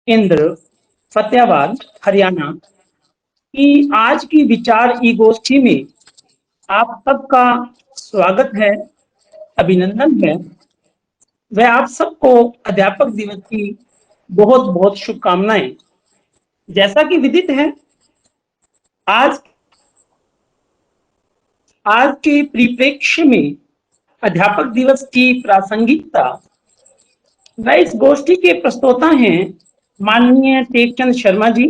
केंद्र फतेहाबाद हरियाणा की आज की विचार ई गोष्ठी में आप सबका स्वागत है, अभिनंदन है। वह आप सबको अध्यापक दिवस की बहुत बहुत शुभकामनाएं। जैसा कि विदित है, आज के परिप्रेक्ष्य में अध्यापक दिवस की प्रासंगिकता व इस गोष्ठी के प्रस्तोता हैं माननीय टेकचंद शर्मा जी।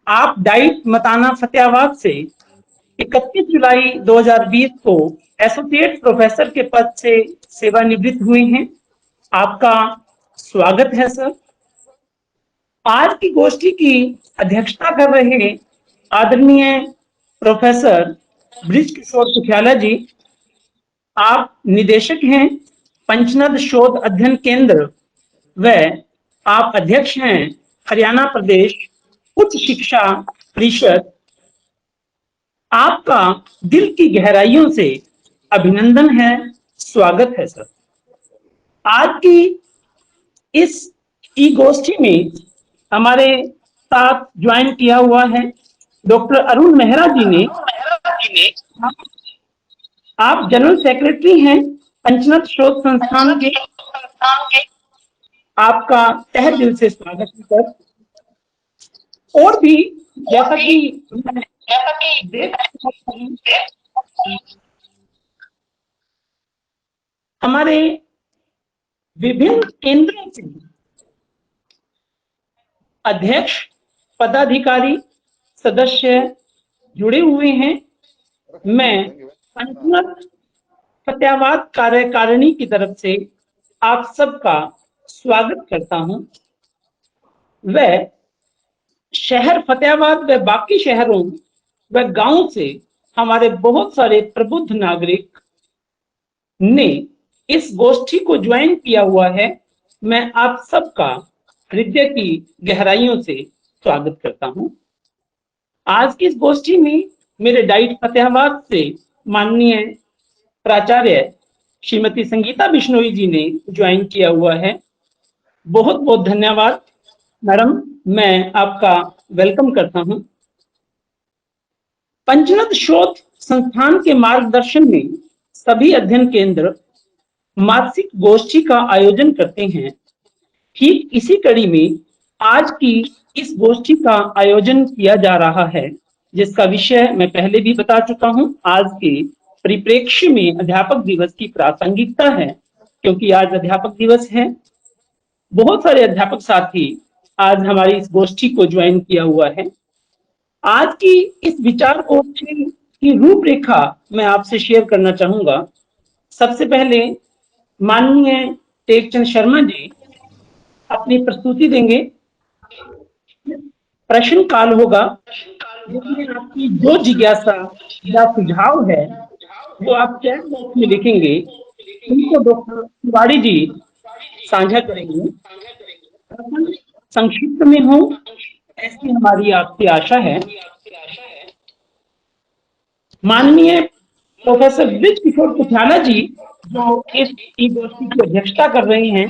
आप डाइट मताना फतेहाबाद से 31 जुलाई 2020 को एसोसिएट प्रोफेसर के पद से सेवानिवृत्त हुए हैं। आपका स्वागत है सर। आज की गोष्ठी की अध्यक्षता कर रहे आदरणीय प्रोफेसर बृज किशोर सुखियाला जी। आप निदेशक हैं पंचनद शोध अध्ययन केंद्र व आप अध्यक्ष हैं हरियाणा प्रदेश उच्च शिक्षा परिषद। आपका दिल की गहराइयों से अभिनंदन है, स्वागत है सर। आज की इस ई गोष्ठी में हमारे साथ ज्वाइन किया हुआ है डॉक्टर अरुण मेहरा जी ने। आप जनरल सेक्रेटरी हैं पंचनद शोध संस्थान के। आपका तहे दिल से स्वागत है सर। और भी जैसा कि हमारे विभिन्न केंद्रों से अध्यक्ष, पदाधिकारी, सदस्य जुड़े हुए हैं। मैं पंचनद फतेहाबाद कार्यकारिणी की तरफ से आप सबका स्वागत करता हूं। वह शहर फतेहाबाद व बाकी शहरों व गांवों से हमारे बहुत सारे प्रबुद्ध नागरिक ने इस गोष्ठी को ज्वाइन किया हुआ है। मैं आप सबका हृदय की गहराइयों से स्वागत करता हूं। आज की इस गोष्ठी में मेरे डाइट फतेहाबाद से माननीय प्राचार्य श्रीमती संगीता बिश्नोई जी ने ज्वाइन किया हुआ है। बहुत बहुत धन्यवाद मैडम, मैं आपका वेलकम करता हूं। पंचनद शोध संस्थान के मार्गदर्शन में सभी अध्ययन केंद्र मासिक गोष्ठी का आयोजन करते हैं। ठीक इसी कड़ी में आज की इस गोष्ठी का आयोजन किया जा रहा है, जिसका विषय मैं पहले भी बता चुका हूं। आज के परिप्रेक्ष्य में अध्यापक दिवस की प्रासंगिकता है, क्योंकि आज अध्यापक दिवस है। बहुत सारे अध्यापक साथी आज हमारी इस गोष्ठी को ज्वाइन किया हुआ है। आज की इस विचार गोष्ठी की रूपरेखा मैं आपसे शेयर करना चाहूंगा। सबसे पहले माननीय टेकचंद शर्मा जी अपनी प्रस्तुति देंगे। प्रश्न काल होगा, जिसमें आपकी जो जिज्ञासा या सुझाव है वो आप चैट बॉक्स में लिखेंगे, उनको डॉक्टर तिवारी जी साझा करेंगे। संक्षिप्त में हो, ऐसी हमारी आपसे आशा है। माननीय प्रोफेसर बृज किशोर सुखियाला जी, जो इस ई गोष्ठी की अध्यक्षता कर रहे हैं,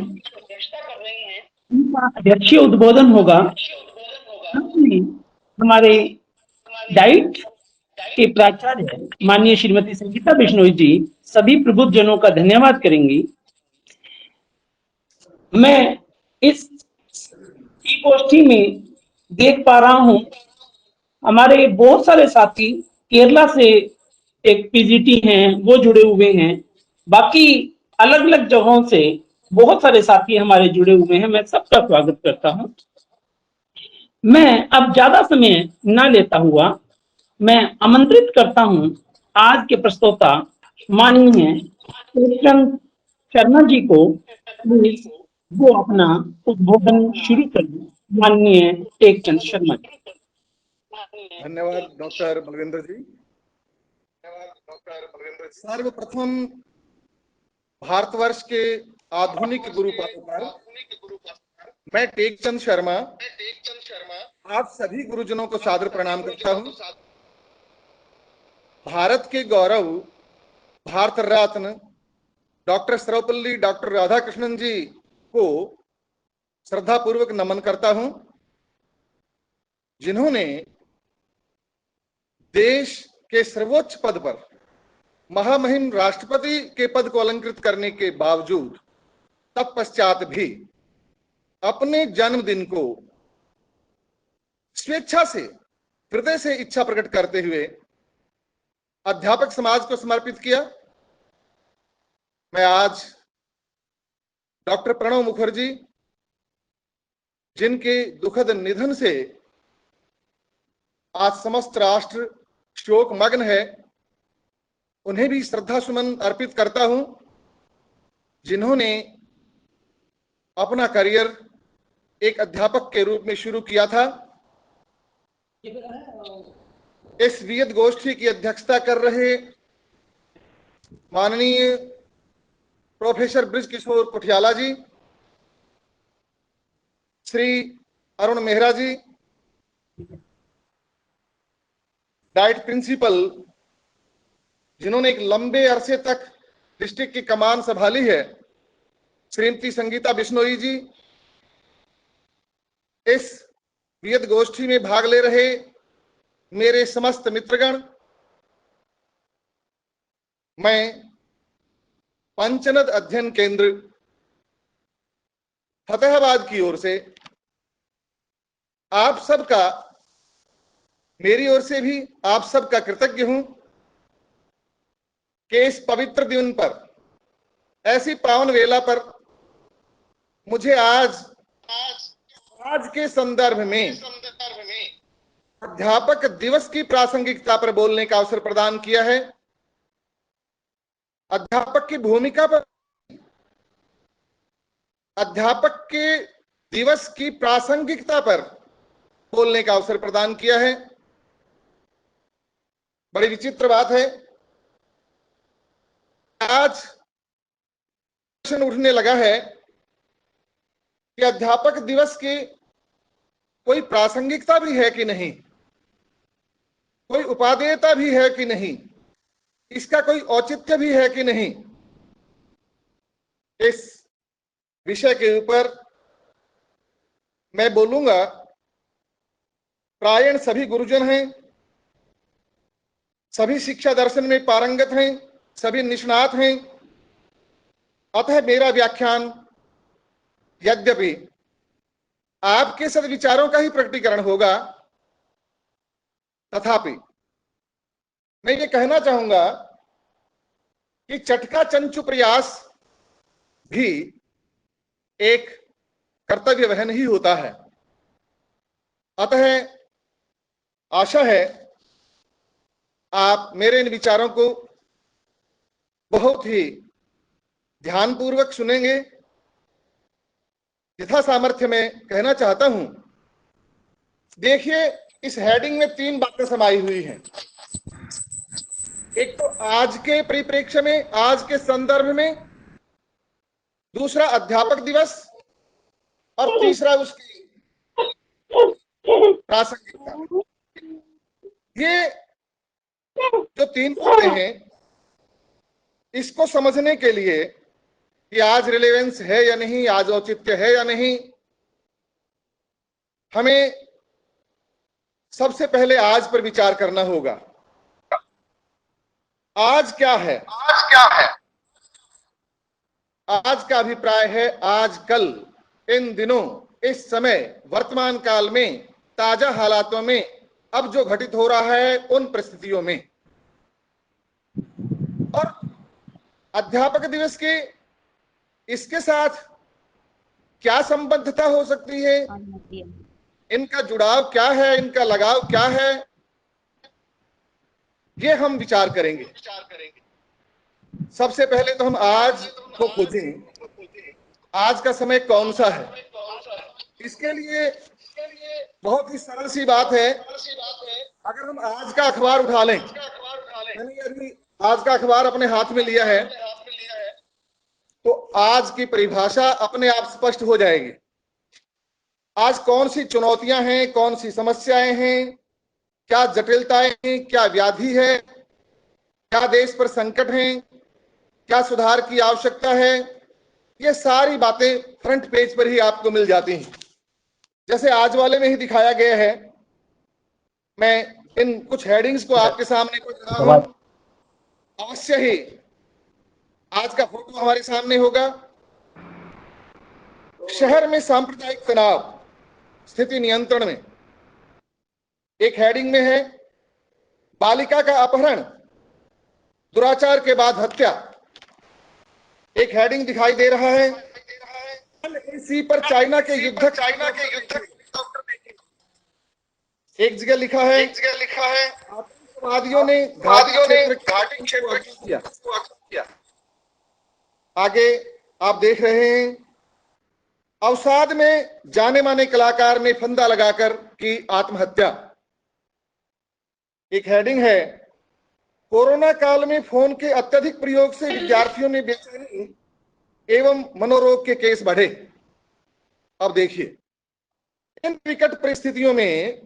उनका अध्यक्षीय उद्बोधन होगा। हमारे डाइट के प्राचार्य माननीय श्रीमती संगीता बिश्नोई जी सभी प्रबुद्ध जनों का धन्यवाद करेंगी। मैं इस ई गोष्ठी में देख पा रहा हूं हमारे बहुत सारे साथी केरला से एक पीजीटी हैं, वो जुड़े हुए हैं। बाकी अलग अलग जगहों से बहुत सारे साथी हमारे जुड़े हुए हैं। मैं सबका स्वागत करता हूं। मैं अब ज्यादा समय न लेता हुआ मैं आमंत्रित करता हूं आज के प्रस्तोता माननीय टेकचंद शर्मा जी को। प्लीज वो अपना उद्बोधन शुरू कर दें। माननीय टेकचंद शर्मा जी। धन्यवाद डॉक्टर बलविंदर जी। सर्वप्रथम भारतवर्ष के आधुनिक गुरु पर मैं टेकचंद शर्मा आप सभी गुरुजनों को सादर प्रणाम करता हूं। भारत के गौरव भारत रत्न डॉक्टर सर्वपल्ली डॉक्टर राधाकृष्णन जी को श्रद्धापूर्वक नमन करता हूं, जिन्होंने देश के सर्वोच्च पद पर महामहिम राष्ट्रपति के पद को अलंकृत करने के बावजूद तत्पश्चात भी अपने जन्मदिन को स्वेच्छा से, हृदय से इच्छा प्रकट करते हुए अध्यापक समाज को समर्पित किया। मैं आज डॉक्टर प्रणव मुखर्जी, जिनके दुखद निधन से आज समस्त राष्ट्र शोक मग्न है, उन्हें भी श्रद्धा सुमन अर्पित करता हूं, जिन्होंने अपना करियर एक अध्यापक के रूप में शुरू किया था। इस वियत गोष्ठी की अध्यक्षता कर रहे माननीय प्रोफेसर ब्रिज किशोर कुठियाला जी, श्री अरुण मेहरा जी, डाइट प्रिंसिपल, जिन्होंने एक लंबे अरसे तक डिस्ट्रिक्ट की कमान संभाली है, श्रीमती संगीता बिश्नोई जी, इस वियत गोष्ठी में भाग ले रहे मेरे समस्त मित्रगण, मैं पंचनद अध्ययन केंद्र फतेहाबाद की ओर से आप सबका, मेरी ओर से भी आप सबका कृतज्ञ हूं कि इस पवित्र दिन पर, ऐसी पावन वेला पर मुझे आज के संदर्भ में अध्यापक दिवस की प्रासंगिकता पर बोलने का अवसर प्रदान किया है। अध्यापक की भूमिका पर, अध्यापक के दिवस की प्रासंगिकता पर बोलने का अवसर प्रदान किया है। बड़ी विचित्र बात है, आज प्रश्न उठने लगा है कि अध्यापक दिवस की कोई प्रासंगिकता भी है कि नहीं, कोई उपादेयता भी है कि नहीं, इसका कोई औचित्य भी है कि नहीं। इस विषय के ऊपर मैं बोलूंगा। प्रायण सभी गुरुजन हैं, सभी शिक्षा दर्शन में पारंगत हैं, सभी निष्णात हैं, अतः मेरा व्याख्यान यद्यपि आपके सद्विचारों का ही प्रकटीकरण होगा, तथापि मैं ये कहना चाहूंगा कि चटका चंचु प्रयास भी एक कर्तव्य वहन ही होता है। अतः आशा है आप मेरे इन विचारों को बहुत ही ध्यानपूर्वक सुनेंगे। यथा सामर्थ्य में कहना चाहता हूं, देखिए इस हेडिंग में 3 बातें समाई हुई हैं। एक तो आज के परिप्रेक्ष्य में, आज के संदर्भ में, दूसरा अध्यापक दिवस, और तीसरा उसकी प्रासंगिकता। ये जो 3 बातें हैं, इसको समझने के लिए कि आज रिलेवेंस है या नहीं, आज औचित्य है या नहीं, हमें सबसे पहले आज पर विचार करना होगा। आज क्या है? आज का अभिप्राय है आजकल, इन दिनों, इस समय, वर्तमान काल में, ताजा हालातों में, अब जो घटित हो रहा है उन परिस्थितियों में। और अध्यापक दिवस के इसके साथ क्या संबद्धता हो सकती है, इनका जुड़ाव क्या है, इनका लगाव क्या है, ये हम विचार करेंगे। सबसे पहले तो हम आज को खोजें, आज का समय कौन सा है। इसके लिए बहुत ही सरल सी बात है, अगर हम आज का अखबार उठा लें, मैंने अभी आज का अखबार अपने हाथ में लिया है, तो आज की परिभाषा अपने आप स्पष्ट हो जाएगी। आज कौन सी चुनौतियां हैं, कौन सी समस्याएं हैं, क्या जटिलताएं हैं, क्या व्याधि है, क्या देश पर संकट हैं, क्या सुधार की आवश्यकता है, ये सारी बातें फ्रंट पेज पर ही आपको मिल जाती हैं। जैसे आज वाले में ही दिखाया गया है, मैं इन कुछ हेडिंग्स को आपके सामने कुछ रहा हूं। अवश्य ही आज का फोटो हमारे सामने होगा। शहर में सांप्रदायिक तनाव, स्थिति नियंत्रण में। एक हेडिंग में है बालिका का अपहरण, दुराचार के बाद हत्या। एक हेडिंग दिखाई दे रहा है एलएसी पर चाइना के युद्ध। एक जगह लिखा है आतंकवादियों ने घाटी क्षेत्र किया। आगे आप देख रहे हैं अवसाद में जाने माने कलाकार ने फंदा लगाकर की आत्महत्या। एक हेडिंग है कोरोना काल में फोन के अत्यधिक प्रयोग से विद्यार्थियों में बेचैनी एवं मनोरोग के केस बढ़े। अब देखिए, इन विकट परिस्थितियों में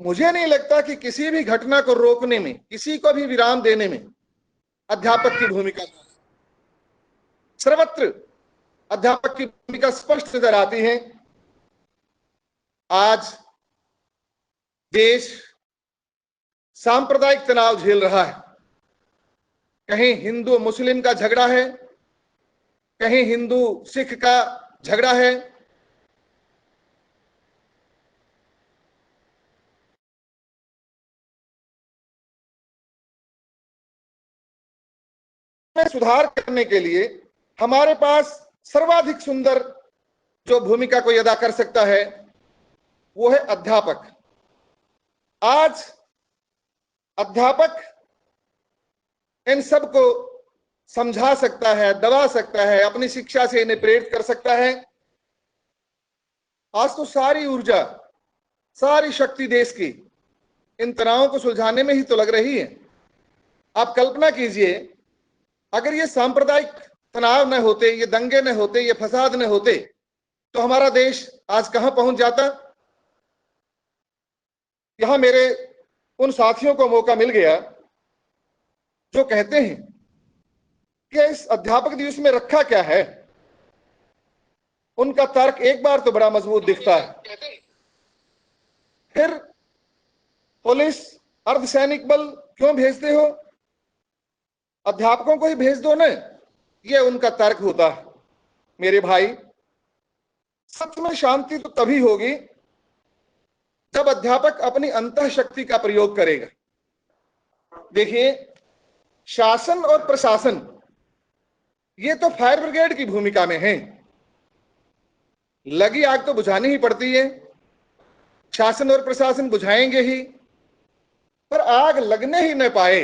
मुझे नहीं लगता कि किसी भी घटना को रोकने में, किसी को भी विराम देने में अध्यापक की भूमिका, सर्वत्र अध्यापक की भूमिका स्पष्ट नजर आती है। आज देश सांप्रदायिक तनाव झेल रहा है। कहीं हिंदू मुस्लिम का झगड़ा है, कहीं हिंदू सिख का झगड़ा है। में सुधार करने के लिए हमारे पास सर्वाधिक सुंदर जो भूमिका कोई अदा कर सकता है वो है अध्यापक। आज अध्यापक इन सबको समझा सकता है, दबा सकता है, अपनी शिक्षा से इन्हें प्रेरित कर सकता है। आज तो सारी ऊर्जा, सारी शक्ति देश की इन तनावों को सुलझाने में ही तो लग रही है। आप कल्पना कीजिए, अगर ये सांप्रदायिक तनाव न होते, ये दंगे न होते, ये फसाद न होते, तो हमारा देश आज कहां पहुंच जाता। यहां मेरे उन साथियों को मौका मिल गया जो कहते हैं कि इस अध्यापक दिवस में रखा क्या है। उनका तर्क एक बार तो बड़ा मजबूत दिखता है। फिर पुलिस, अर्धसैनिक बल क्यों भेजते हो, अध्यापकों को ही भेज दो ना, ये उनका तर्क होता है। मेरे भाई, सच में शांति तो तभी होगी जब अध्यापक अपनी अंतः शक्ति का प्रयोग करेगा। देखिए, शासन और प्रशासन ये तो फायर ब्रिगेड की भूमिका में है। लगी आग तो बुझानी ही पड़ती है, शासन और प्रशासन बुझाएंगे ही, पर आग लगने ही न पाए,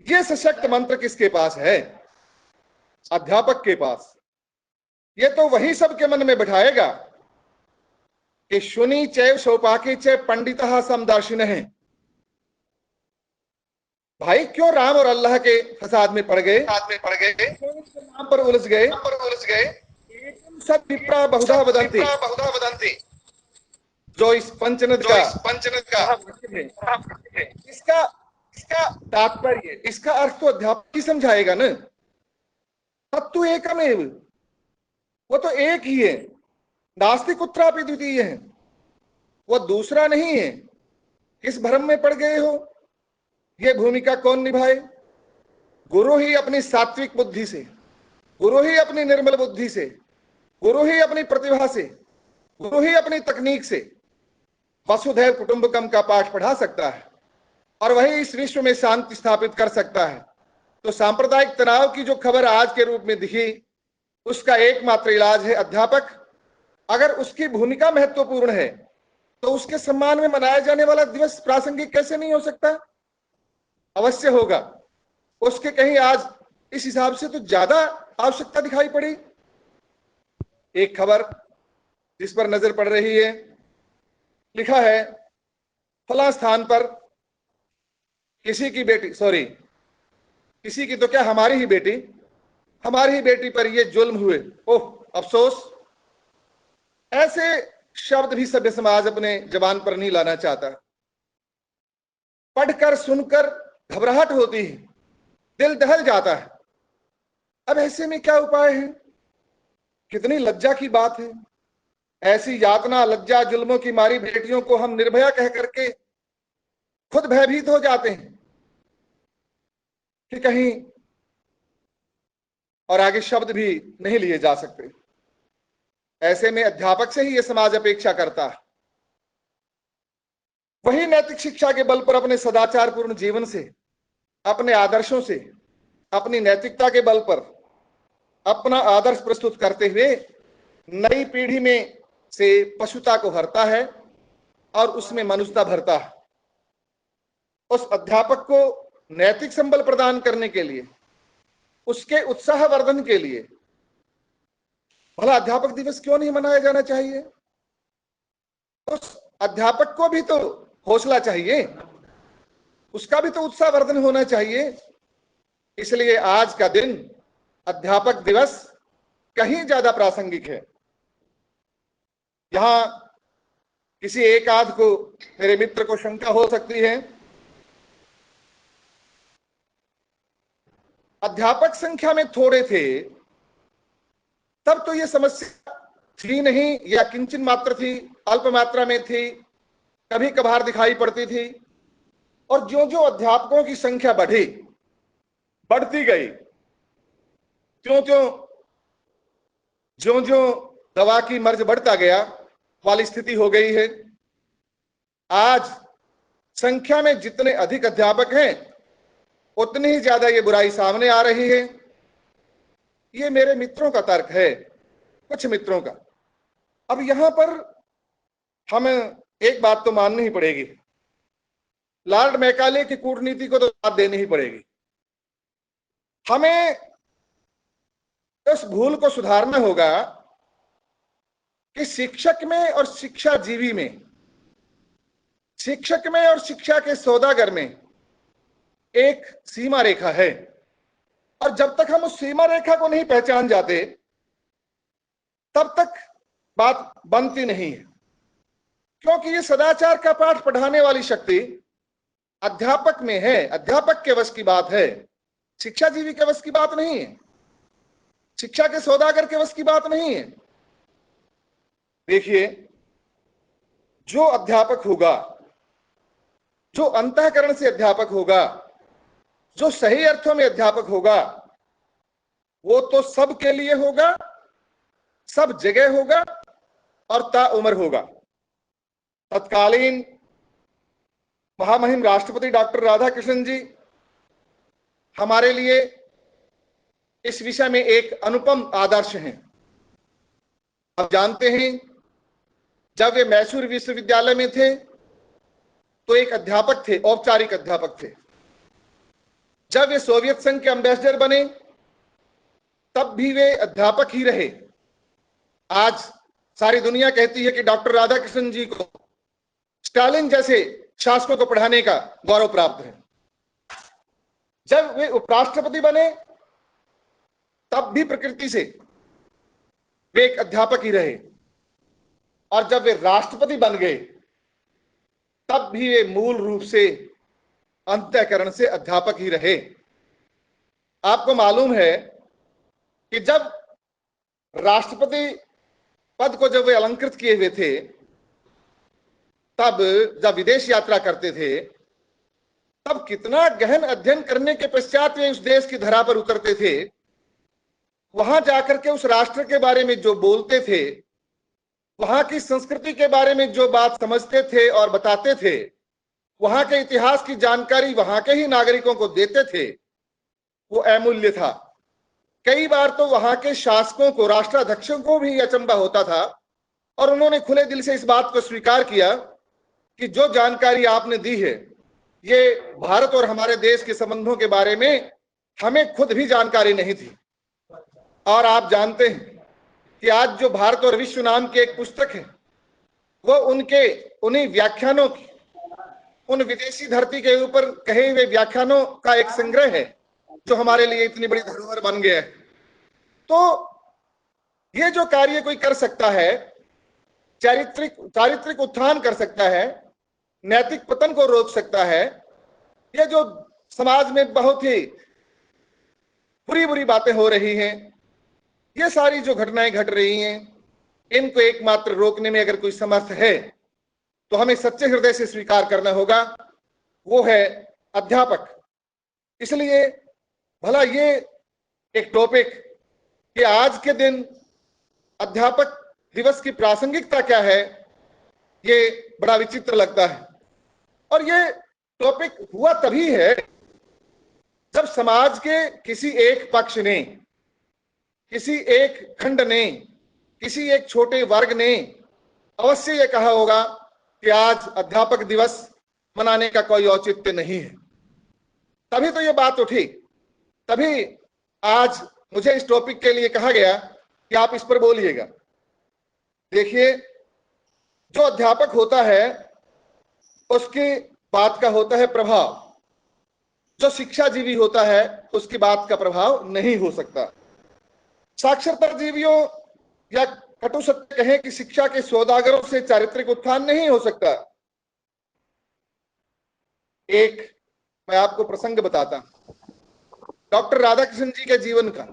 यह सशक्त मंत्र किसके पास है? अध्यापक के पास। यह तो वही सबके मन में बिठाएगा कि शुनि चैव सौपाकी चैव पंडितः समदर्शिनः। भाई, क्यों राम और अल्लाह के फसाद में पड़ गए, नाम पर उलझ गए। सब विप्रा बहुधा वदंती, जो इस पंचनद का इसका तात्पर्य, इसका अर्थ तो अध्यापक ही समझाएगा न। तत्तु एकमेव, वो तो एक ही है। नास्ति कुत्रापि द्वितीय है, वो दूसरा नहीं है। किस भ्रम में पड़ गए हो? ये भूमिका कौन निभाए? गुरु ही अपनी सात्विक बुद्धि से, गुरु ही अपनी निर्मल बुद्धि से, गुरु ही अपनी प्रतिभा से, गुरु ही अपनी तकनीक से वसुधैव कुटुंबकम का पाठ पढ़ा सकता है और वही इस विश्व में शांति स्थापित कर सकता है। तो सांप्रदायिक तनाव की जो खबर आज के रूप में दिखी, उसका एकमात्र इलाज है अध्यापक। अगर उसकी भूमिका महत्वपूर्ण है तो उसके सम्मान में मनाया जाने वाला दिवस प्रासंगिक कैसे नहीं हो सकता? अवश्य होगा। उसके कहीं आज इस हिसाब से तो ज्यादा आवश्यकता दिखाई पड़ी। एक खबर जिस पर नजर पड़ रही है, लिखा है फला स्थान पर किसी की बेटी, सॉरी किसी की तो क्या, हमारी ही बेटी पर ये जुल्म हुए। ओह अफसोस। ऐसे शब्द भी सभ्य समाज अपने जबान पर नहीं लाना चाहता। पढ़कर सुनकर घबराहट होती है, दिल दहल जाता है। अब ऐसे में क्या उपाय है? कितनी लज्जा की बात है। ऐसी यातना, लज्जा, जुल्मों की मारी बेटियों को हम निर्भया कह करके खुद भयभीत हो जाते हैं कि कहीं, और आगे शब्द भी नहीं लिए जा सकते। ऐसे में अध्यापक से ही यह समाज अपेक्षा करता है वही नैतिक शिक्षा के बल पर अपने सदाचारपूर्ण जीवन से, अपने आदर्शों से, अपनी नैतिकता के बल पर अपना आदर्श प्रस्तुत करते हुए नई पीढ़ी में से पशुता को हरता है और उसमें मनुष्यता भरता है। उस अध्यापक को नैतिक संबल प्रदान करने के लिए, उसके उत्साहवर्धन के लिए भला अध्यापक दिवस क्यों नहीं मनाया जाना चाहिए? उस अध्यापक को भी तो हौसला चाहिए, उसका भी तो उत्साहवर्धन होना चाहिए। इसलिए आज का दिन अध्यापक दिवस कहीं ज्यादा प्रासंगिक है। यहां किसी एक आध को, मेरे मित्र को शंका हो सकती है, अध्यापक संख्या में थोड़े थे तब तो यह समस्या थी नहीं, या किंचन मात्र थी, अल्प मात्रा में थी, कभी कभार दिखाई पड़ती थी। और जो जो अध्यापकों की संख्या बढ़ती गई, त्यों त्यों ज्यो ज्यो दवा की मर्ज बढ़ता गया वाली स्थिति हो गई है। आज संख्या में जितने अधिक अध्यापक हैं उतनी ही ज्यादा ये बुराई सामने आ रही है। ये मेरे मित्रों का तर्क है, कुछ मित्रों का। अब यहां पर हमें एक बात तो माननी ही पड़ेगी, लॉर्ड मैकाले की कूटनीति को तो साथ देनी ही पड़ेगी। हमें इस भूल को सुधारना होगा कि शिक्षक में और शिक्षाजीवी में, शिक्षक में और शिक्षा के सौदागर में एक सीमा रेखा है, और जब तक हम उस सीमा रेखा को नहीं पहचान जाते तब तक बात बनती नहीं है। क्योंकि ये सदाचार का पाठ पढ़ाने वाली शक्ति अध्यापक में है, अध्यापक के वश की बात है, शिक्षाजीवी के वश की बात नहीं है, शिक्षा के सौदागर के वश की बात नहीं है। देखिए, जो अध्यापक होगा, जो अंतःकरण से अध्यापक होगा, जो सही अर्थों में अध्यापक होगा, वो तो सबके लिए होगा, सब जगह होगा और ताउम्र होगा। तत्कालीन महामहिम राष्ट्रपति डॉक्टर राधाकृष्णन जी हमारे लिए इस विषय में एक अनुपम आदर्श हैं। आप जानते हैं, जब वे मैसूर विश्वविद्यालय में थे तो एक अध्यापक थे, औपचारिक अध्यापक थे। जब वे सोवियत संघ के एम्बेसडर बने तब भी वे अध्यापक ही रहे। आज सारी दुनिया कहती है कि डॉक्टर राधाकृष्णन जी को स्टालिन जैसे शासकों को पढ़ाने का गौरव प्राप्त है। जब वे उपराष्ट्रपति बने तब भी प्रकृति से वे एक अध्यापक ही रहे, और जब वे राष्ट्रपति बन गए तब भी वे मूल रूप से अंतःकरण से अध्यापक ही रहे। आपको मालूम है कि जब राष्ट्रपति पद को जब वे अलंकृत किए हुए थे, तब जब विदेश यात्रा करते थे तब कितना गहन अध्ययन करने के पश्चात वे उस देश की धरा पर उतरते थे। वहां जाकर के उस राष्ट्र के बारे में जो बोलते थे, वहां की संस्कृति के बारे में जो बात समझते थे और बताते थे, वहां के इतिहास की जानकारी वहां के ही नागरिकों को देते थे, वो अमूल्य था। कई बार तो वहां के शासकों को, राष्ट्राध्यक्षों को भी अचंभा होता था, और उन्होंने खुले दिल से इस बात को स्वीकार किया कि जो जानकारी आपने दी है, ये भारत और हमारे देश के संबंधों के बारे में हमें खुद भी जानकारी नहीं थी। और आप जानते हैं कि आज जो भारत और विश्व नाम की एक पुस्तक है, वो उन्हीं व्याख्यानों की, उन विदेशी धरती के ऊपर कहे हुए व्याख्यानों का एक संग्रह है जो हमारे लिए इतनी बड़ी धरोहर बन गया है। तो ये जो कार्य कोई कर सकता है, चारित्रिक उत्थान कर सकता है, नैतिक पतन को रोक सकता है, ये जो समाज में बहुत ही बुरी बुरी बातें हो रही हैं, ये सारी जो घटनाएं घट रही हैं, इनको एकमात्र रोकने में अगर कोई समर्थ है तो हमें सच्चे हृदय से स्वीकार करना होगा, वो है अध्यापक। इसलिए भला ये एक टॉपिक कि आज के दिन अध्यापक दिवस की प्रासंगिकता क्या है, ये बड़ा विचित्र लगता है। और ये टॉपिक हुआ तभी है जब समाज के किसी एक पक्ष ने, किसी एक खंड ने, किसी एक छोटे वर्ग ने अवश्य ये कहा होगा कि आज अध्यापक दिवस मनाने का कोई औचित्य नहीं है। तभी तो ये बात उठी, तभी आज मुझे इस टॉपिक के लिए कहा गया कि आप इस पर बोलिएगा। देखिए, जो अध्यापक होता है उसकी बात का होता है प्रभाव, जो शिक्षाजीवी होता है उसकी बात का प्रभाव नहीं हो सकता। साक्षरता जीवियों या कटु सत्य कहें कि शिक्षा के सौदागरों से चारित्रिक उत्थान नहीं हो सकता। एक मैं आपको प्रसंग बताता हूं डॉक्टर राधाकृष्णन जी के जीवन का।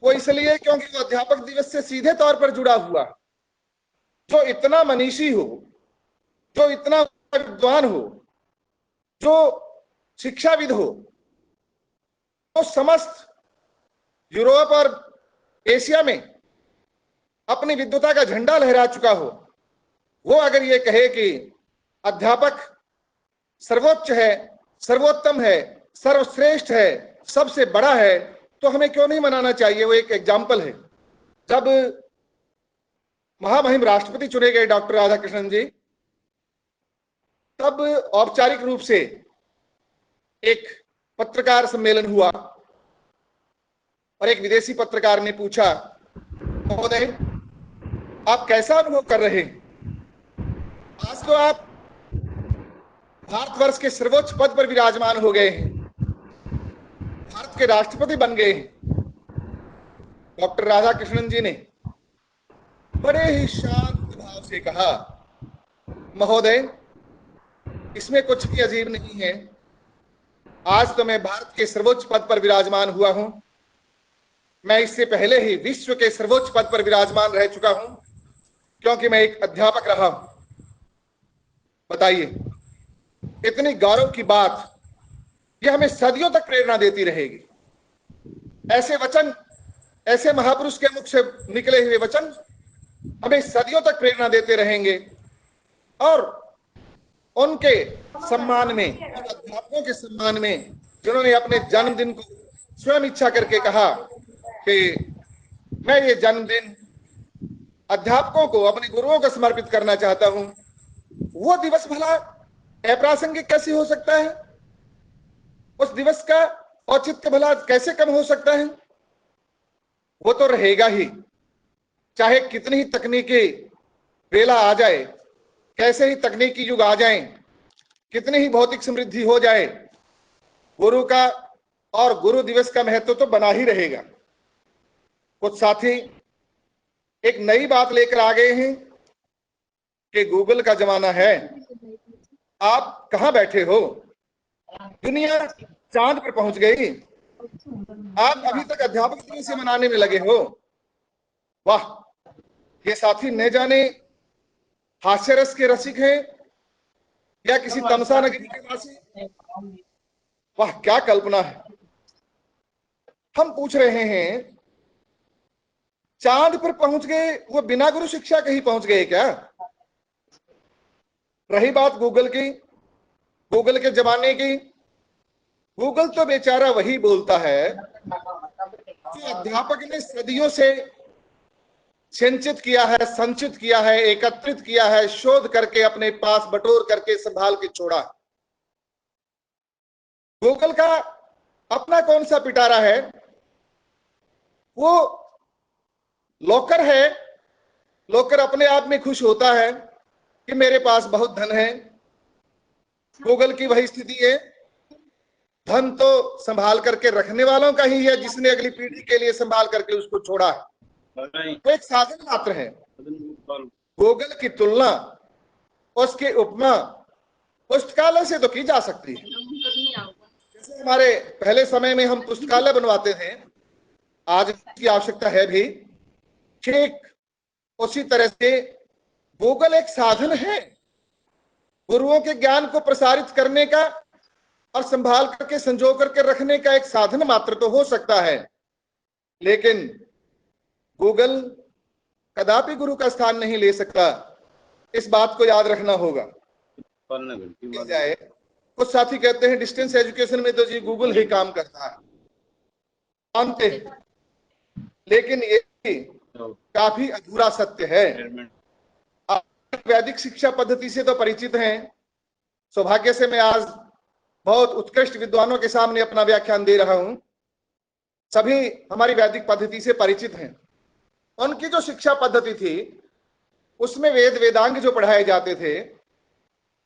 वो इसलिए क्योंकि वो अध्यापक दिवस से सीधे तौर पर जुड़ा हुआ। जो इतना मनीषी हो, जो इतना विद्वान हो, जो शिक्षाविद हो, तो समस्त यूरोप और एशिया में अपनी विद्वता का झंडा लहरा चुका हो, वो अगर ये कहे कि अध्यापक सर्वोच्च है, सर्वोत्तम है, सर्वश्रेष्ठ है, सबसे बड़ा है, तो हमें क्यों नहीं मनाना चाहिए। वो एक एग्जाम्पल है। जब महामहिम राष्ट्रपति चुने गए डॉक्टर राधाकृष्णन जी, तब औपचारिक रूप से एक पत्रकार सम्मेलन हुआ और एक विदेशी पत्रकार ने पूछा, महोदय आप कैसा अनुभव कर रहे हैं? आज तो आप भारतवर्ष के सर्वोच्च पद पर विराजमान हो गए हैं, भारत के राष्ट्रपति बन गए हैं। डॉक्टर राधाकृष्णन जी ने बड़े ही शांत भाव से कहा, महोदय इसमें कुछ भी अजीब नहीं है। आज तो मैं भारत के सर्वोच्च पद पर विराजमान हुआ हूं, मैं इससे पहले ही विश्व के सर्वोच्च पद पर विराजमान रह चुका हूं, क्योंकि मैं एक अध्यापक रहा हूं। बताइए, इतनी गौरव की बात, यह हमें सदियों तक प्रेरणा देती रहेगी। ऐसे वचन, ऐसे महापुरुष के मुख से निकले हुए वचन हमें सदियों तक प्रेरणा देते रहेंगे। और उनके सम्मान में, उन अध्यापकों के सम्मान में जिन्होंने अपने जन्मदिन को स्वयं इच्छा करके कहा कि मैं ये जन्मदिन अध्यापकों को, अपने गुरुओं को समर्पित करना चाहता हूं, वो दिवस भला अप्रासंगिक कैसे हो सकता है? उस दिवस का औचित्य भला कैसे कम हो सकता है? वो तो रहेगा ही, चाहे कितनी ही तकनीकी बेला आ जाए, कैसे ही तकनीकी युग आ जाए, कितनी ही भौतिक समृद्धि हो जाए, गुरु का और गुरु दिवस का महत्व तो बना ही रहेगा। कुछ साथी एक नई बात लेकर आ गए हैं कि गूगल का जमाना है, आप कहां बैठे हो, दुनिया चांद पर पहुंच गई, आप अभी तक अध्यापक दिवस मनाने में लगे हो। वाह, ये साथी न जाने हास्य रस के रसिक हैं या किसी तमसा नगरी के वासी। वाह, क्या कल्पना है। हम पूछ रहे हैं, चांद पर पहुंच गए वो बिना गुरु शिक्षा के ही पहुंच गए क्या? रही बात गूगल की, गूगल के जमाने की, गूगल तो बेचारा वही बोलता है जो अध्यापक ने सदियों से सिंचित किया है, संचित किया है, एकत्रित किया है, शोध करके अपने पास बटोर करके संभाल के छोड़ा। गूगल का अपना कौन सा पिटारा है? वो लॉकर है। लॉकर अपने आप में खुश होता है कि मेरे पास बहुत धन है। गूगल की वही स्थिति है, धन तो संभाल करके रखने वालों का ही है, जिसने अगली पीढ़ी के लिए संभाल करके उसको छोड़ा है। तो एक साधन मात्र है। गूगल की तुलना, उसकी उपमा पुस्तकालय से तो की जा सकती है। जैसे हमारे पहले समय में हम पुस्तकालय बनवाते थे, आज की आवश्यकता है भी, ठीक उसी तरह से गूगल एक साधन है गुरुओं के ज्ञान को प्रसारित करने का और संभाल करके संजो करके रखने का एक साधन मात्र तो हो सकता है, लेकिन गूगल कदापि गुरु का स्थान नहीं ले सकता। इस बात को याद रखना होगा। जाए कुछ साथी कहते हैं डिस्टेंस एजुकेशन में तो जी गूगल ही काम करता है, मानते हैं, लेकिन ये काफी अधूरा सत्य है। आप वैदिक शिक्षा पद्धति से तो परिचित हैं। सौभाग्य से मैं आज बहुत उत्कृष्ट विद्वानों के सामने अपना व्याख्यान दे रहा हूं। सभी हमारी वैदिक पद्धति से परिचित हैं। उनकी जो शिक्षा पद्धति थी उसमें वेद वेदांग जो पढ़ाए जाते थे,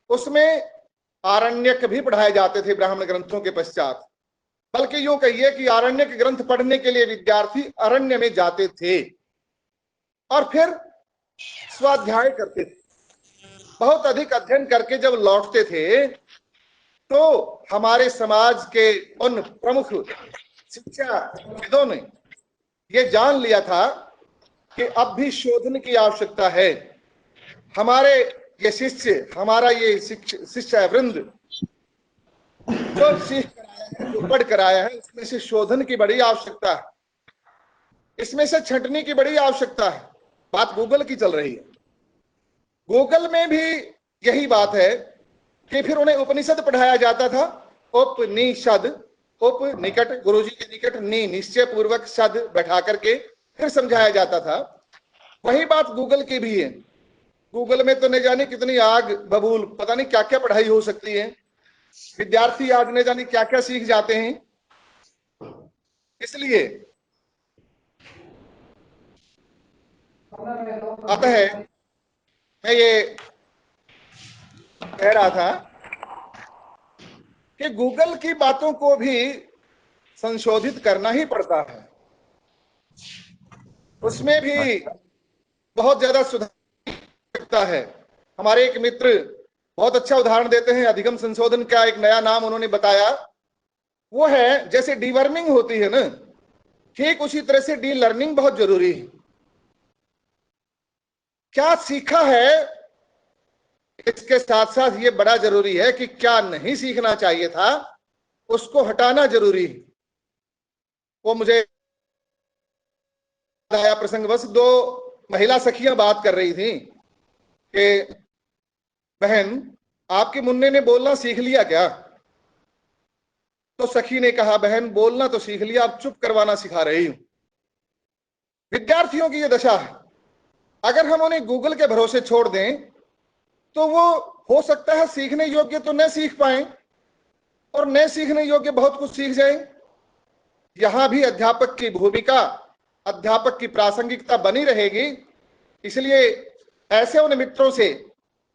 उसमें आरण्यक भी पढ़ाए जाते थे ब्राह्मण ग्रंथों के पश्चात। बल्कि यूं कहिए कि आरण्यक ग्रंथ पढ़ने के लिए विद्यार्थी अरण्य में जाते थे और फिर स्वाध्याय करते थे। बहुत अधिक अध्ययन करके जब लौटते थे तो हमारे समाज के उन प्रमुख शिक्षाविदों ने ये जान लिया था कि अब भी शोधन की आवश्यकता है। हमारे ये शिष्य, हमारा ये शिष्य वृंद जो सीख कर आया है, जो पढ़ कर आया है, इसमें से शोधन की बड़ी आवश्यकता है, इसमें से छंटनी की बड़ी आवश्यकता है। बात गूगल की चल रही है। गूगल में भी यही बात है कि फिर उन्हें उपनिषद पढ़ाया जाता था। उपनिषद, उप निकट, गुरुजी के निकट, निश्चय पूर्वक शब्द बैठा करके फिर समझाया जाता था। वही बात गूगल की भी है। गूगल में तो न जाने कितनी आग बबूल, पता नहीं क्या क्या पढ़ाई हो सकती है। विद्यार्थी आज न जाने क्या क्या सीख जाते हैं। इसलिए अतः मैं ये कह रहा था कि गूगल की बातों को भी संशोधित करना ही पड़ता है। उसमें भी बहुत ज्यादा सुधार सकता है। हमारे एक मित्र बहुत अच्छा उदाहरण देते हैं, अधिगम संशोधन का एक नया नाम उन्होंने बताया। वो है जैसे डीवर्मिंग होती है ना, ठीक उसी तरह से डी लर्निंग बहुत जरूरी है। क्या सीखा है इसके साथ साथ ये बड़ा जरूरी है कि क्या नहीं सीखना चाहिए था उसको हटाना जरूरी है। वो मुझे आया प्रसंग, बस दो महिला सखियां बात कर रही थी कि बहन आपके मुन्ने ने बोलना सीख लिया क्या? तो सखी ने कहा बहन बोलना तो सीख लिया, अब चुप करवाना सिखा रही हूं। विद्यार्थियों की यह दशा है। अगर हम उन्हें गूगल के भरोसे छोड़ दें तो वो हो सकता है सीखने योग्य तो न सीख पाए और न सीखने योग्य बहुत कुछ सीख जाए। यहां भी अध्यापक की भूमिका, अध्यापक की प्रासंगिकता बनी रहेगी। इसलिए ऐसे उन मित्रों से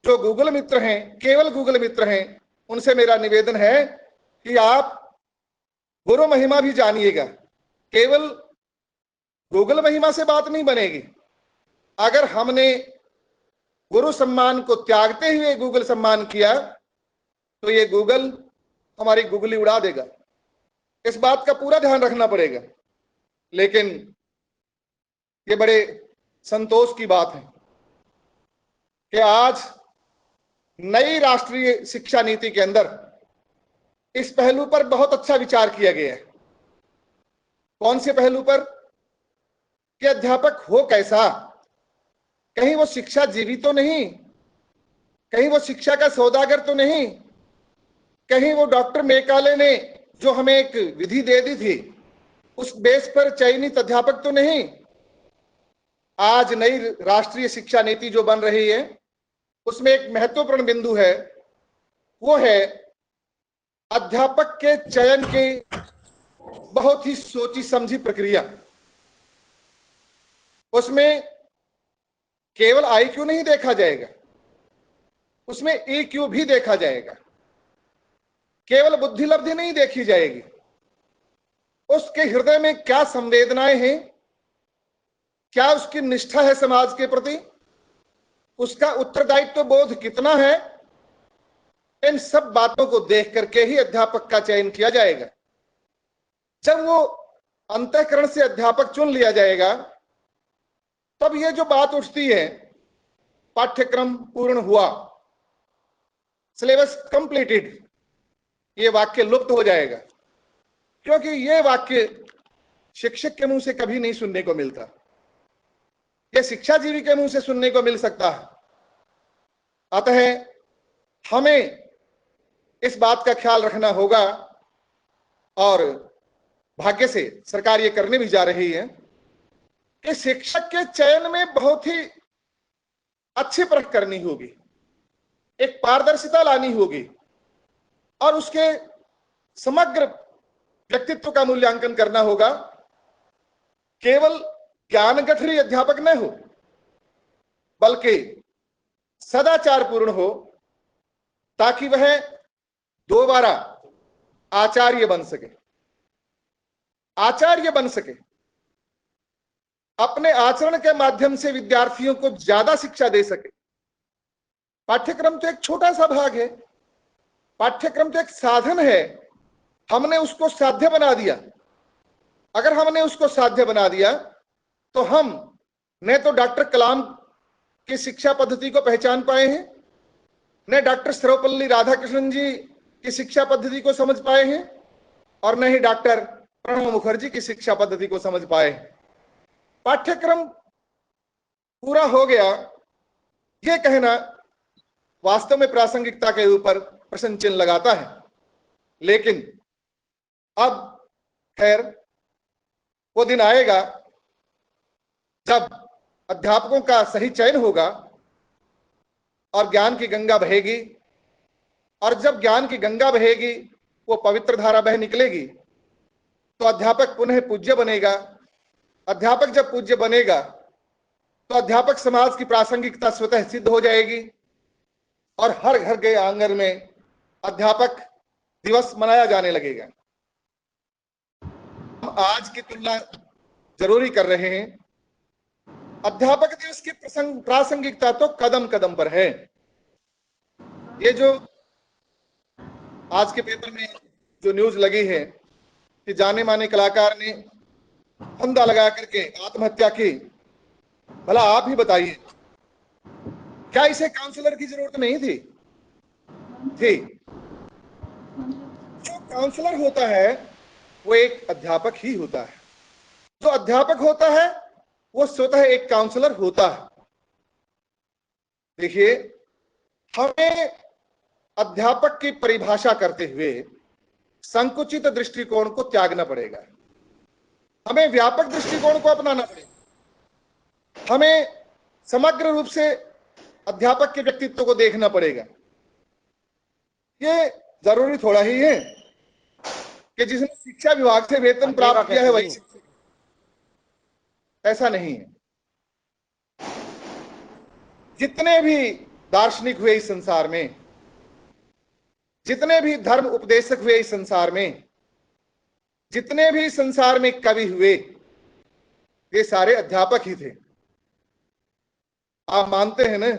जो गूगल मित्र हैं, केवल गूगल मित्र हैं, उनसे मेरा निवेदन है कि आप गुरु महिमा भी जानिएगा। केवल गूगल महिमा से बात नहीं बनेगी। अगर हमने गुरु सम्मान को त्यागते हुए गूगल सम्मान किया तो ये गूगल हमारी गूगली उड़ा देगा। इस बात का पूरा ध्यान रखना पड़ेगा। लेकिन ये बड़े संतोष की बात है कि आज नई राष्ट्रीय शिक्षा नीति के अंदर इस पहलू पर बहुत अच्छा विचार किया गया है। कौन से पहलू पर? कि अध्यापक हो कैसा? कहीं वो शिक्षा जीवी तो नहीं, कहीं वो शिक्षा का सौदागर तो नहीं, कहीं वो डॉक्टर मेकाले ने जो हमें एक विधि दे दी थी उस बेस पर चयनित अध्यापक तो नहीं। आज नई राष्ट्रीय शिक्षा नीति जो बन रही है उसमें एक महत्वपूर्ण बिंदु है, वो है अध्यापक के चयन की बहुत ही सोची समझी प्रक्रिया। उसमें केवल आईक्यू नहीं देखा जाएगा, उसमें ईक्यू भी देखा जाएगा। केवल बुद्धि लब्धि नहीं देखी जाएगी, उसके हृदय में क्या संवेदनाएं हैं, क्या उसकी निष्ठा है समाज के प्रति, उसका उत्तरदायित्व बोध कितना है, इन सब बातों को देख करके ही अध्यापक का चयन किया जाएगा। जब वो अंतःकरण से अध्यापक चुन लिया जाएगा, तब ये जो बात उठती है, पाठ्यक्रम पूर्ण हुआ, सिलेबस कंप्लीटेड, ये वाक्य लुप्त हो जाएगा, क्योंकि ये वाक्य शिक्षक के मुंह से कभी नहीं सुनने को मिलता। ये शिक्षाजीवी के मुंह से सुनने को मिल सकता है। अतः हमें इस बात का ख्याल रखना होगा, और भाग्य से सरकार ये करने भी जा रही है कि शिक्षक के चयन में बहुत ही अच्छी परख करनी होगी, एक पारदर्शिता लानी होगी, और उसके समग्र व्यक्तित्व का मूल्यांकन करना होगा। केवल ज्ञानगठरी अध्यापक न हो, बल्कि सदाचार पूर्ण हो, ताकि वह दोबारा आचार्य बन सके, आचार्य बन सके, अपने आचरण के माध्यम से विद्यार्थियों को ज्यादा शिक्षा दे सके। पाठ्यक्रम तो एक छोटा सा भाग है, पाठ्यक्रम तो एक साधन है, हमने उसको साध्य बना दिया। अगर हमने उसको साध्य बना दिया तो हम न तो डॉक्टर कलाम की शिक्षा पद्धति को पहचान पाए हैं, न डॉक्टर सर्वपल्ली राधाकृष्णन जी की शिक्षा पद्धति को समझ पाए हैं, और न ही डॉक्टर प्रणब मुखर्जी की शिक्षा पद्धति को समझ पाए। पाठ्यक्रम पूरा हो गया, यह कहना वास्तव में प्रासंगिकता के ऊपर प्रश्न चिन्ह लगाता है। लेकिन अब खैर वो दिन आएगा जब अध्यापकों का सही चयन होगा और ज्ञान की गंगा बहेगी, और जब ज्ञान की गंगा बहेगी, वो पवित्र धारा बह निकलेगी, तो अध्यापक पुनः पूज्य बनेगा। अध्यापक जब पूज्य बनेगा तो अध्यापक समाज की प्रासंगिकता स्वतः सिद्ध हो जाएगी, और हर घर के आंगन में अध्यापक दिवस मनाया जाने लगेगा। हम आज की तुलना जरूरी कर रहे हैं। अध्यापक दिवस की प्रासंगिकता तो कदम कदम पर है। ये जो आज के पेपर में जो न्यूज लगी है कि जाने माने कलाकार ने फंदा लगा करके आत्महत्या की, भला आप ही बताइए, क्या इसे काउंसलर की जरूरत नहीं थी? जो काउंसलर होता है वो एक अध्यापक ही होता है। जो अध्यापक होता है वो स्वतः एक काउंसलर होता है। देखिए, हमें अध्यापक की परिभाषा करते हुए संकुचित दृष्टिकोण को त्यागना पड़ेगा, हमें व्यापक दृष्टिकोण को अपनाना पड़ेगा। हमें समग्र रूप से अध्यापक के व्यक्तित्व को देखना पड़ेगा। ये जरूरी थोड़ा ही है कि जिसने शिक्षा विभाग से वेतन प्राप्त किया है वही शिक्षक, ऐसा नहीं है। जितने भी दार्शनिक हुए इस संसार में, जितने भी धर्म उपदेशक हुए इस संसार में, जितने भी संसार में कवि हुए, ये सारे अध्यापक ही थे। आप मानते हैं ना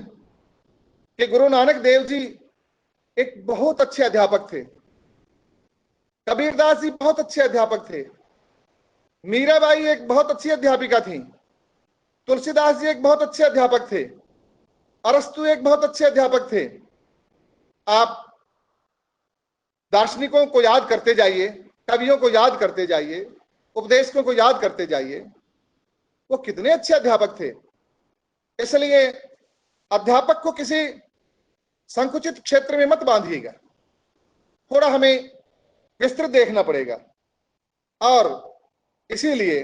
कि गुरु नानक देव जी एक बहुत अच्छे अध्यापक थे, कबीरदास जी बहुत अच्छे अध्यापक थे, मीराबाई एक बहुत अच्छी अध्यापिका थी, तुलसीदास जी एक बहुत अच्छे अध्यापक थे, अरस्तु एक बहुत अच्छे अध्यापक थे। आप दार्शनिकों को याद करते जाइए, कवियों को याद करते जाइए, उपदेशकों को याद करते जाइए, वो कितने अच्छे अध्यापक थे। इसलिए अध्यापक को किसी संकुचित क्षेत्र में मत बांधिएगा, थोड़ा हमें विस्तृत देखना पड़ेगा। और इसीलिए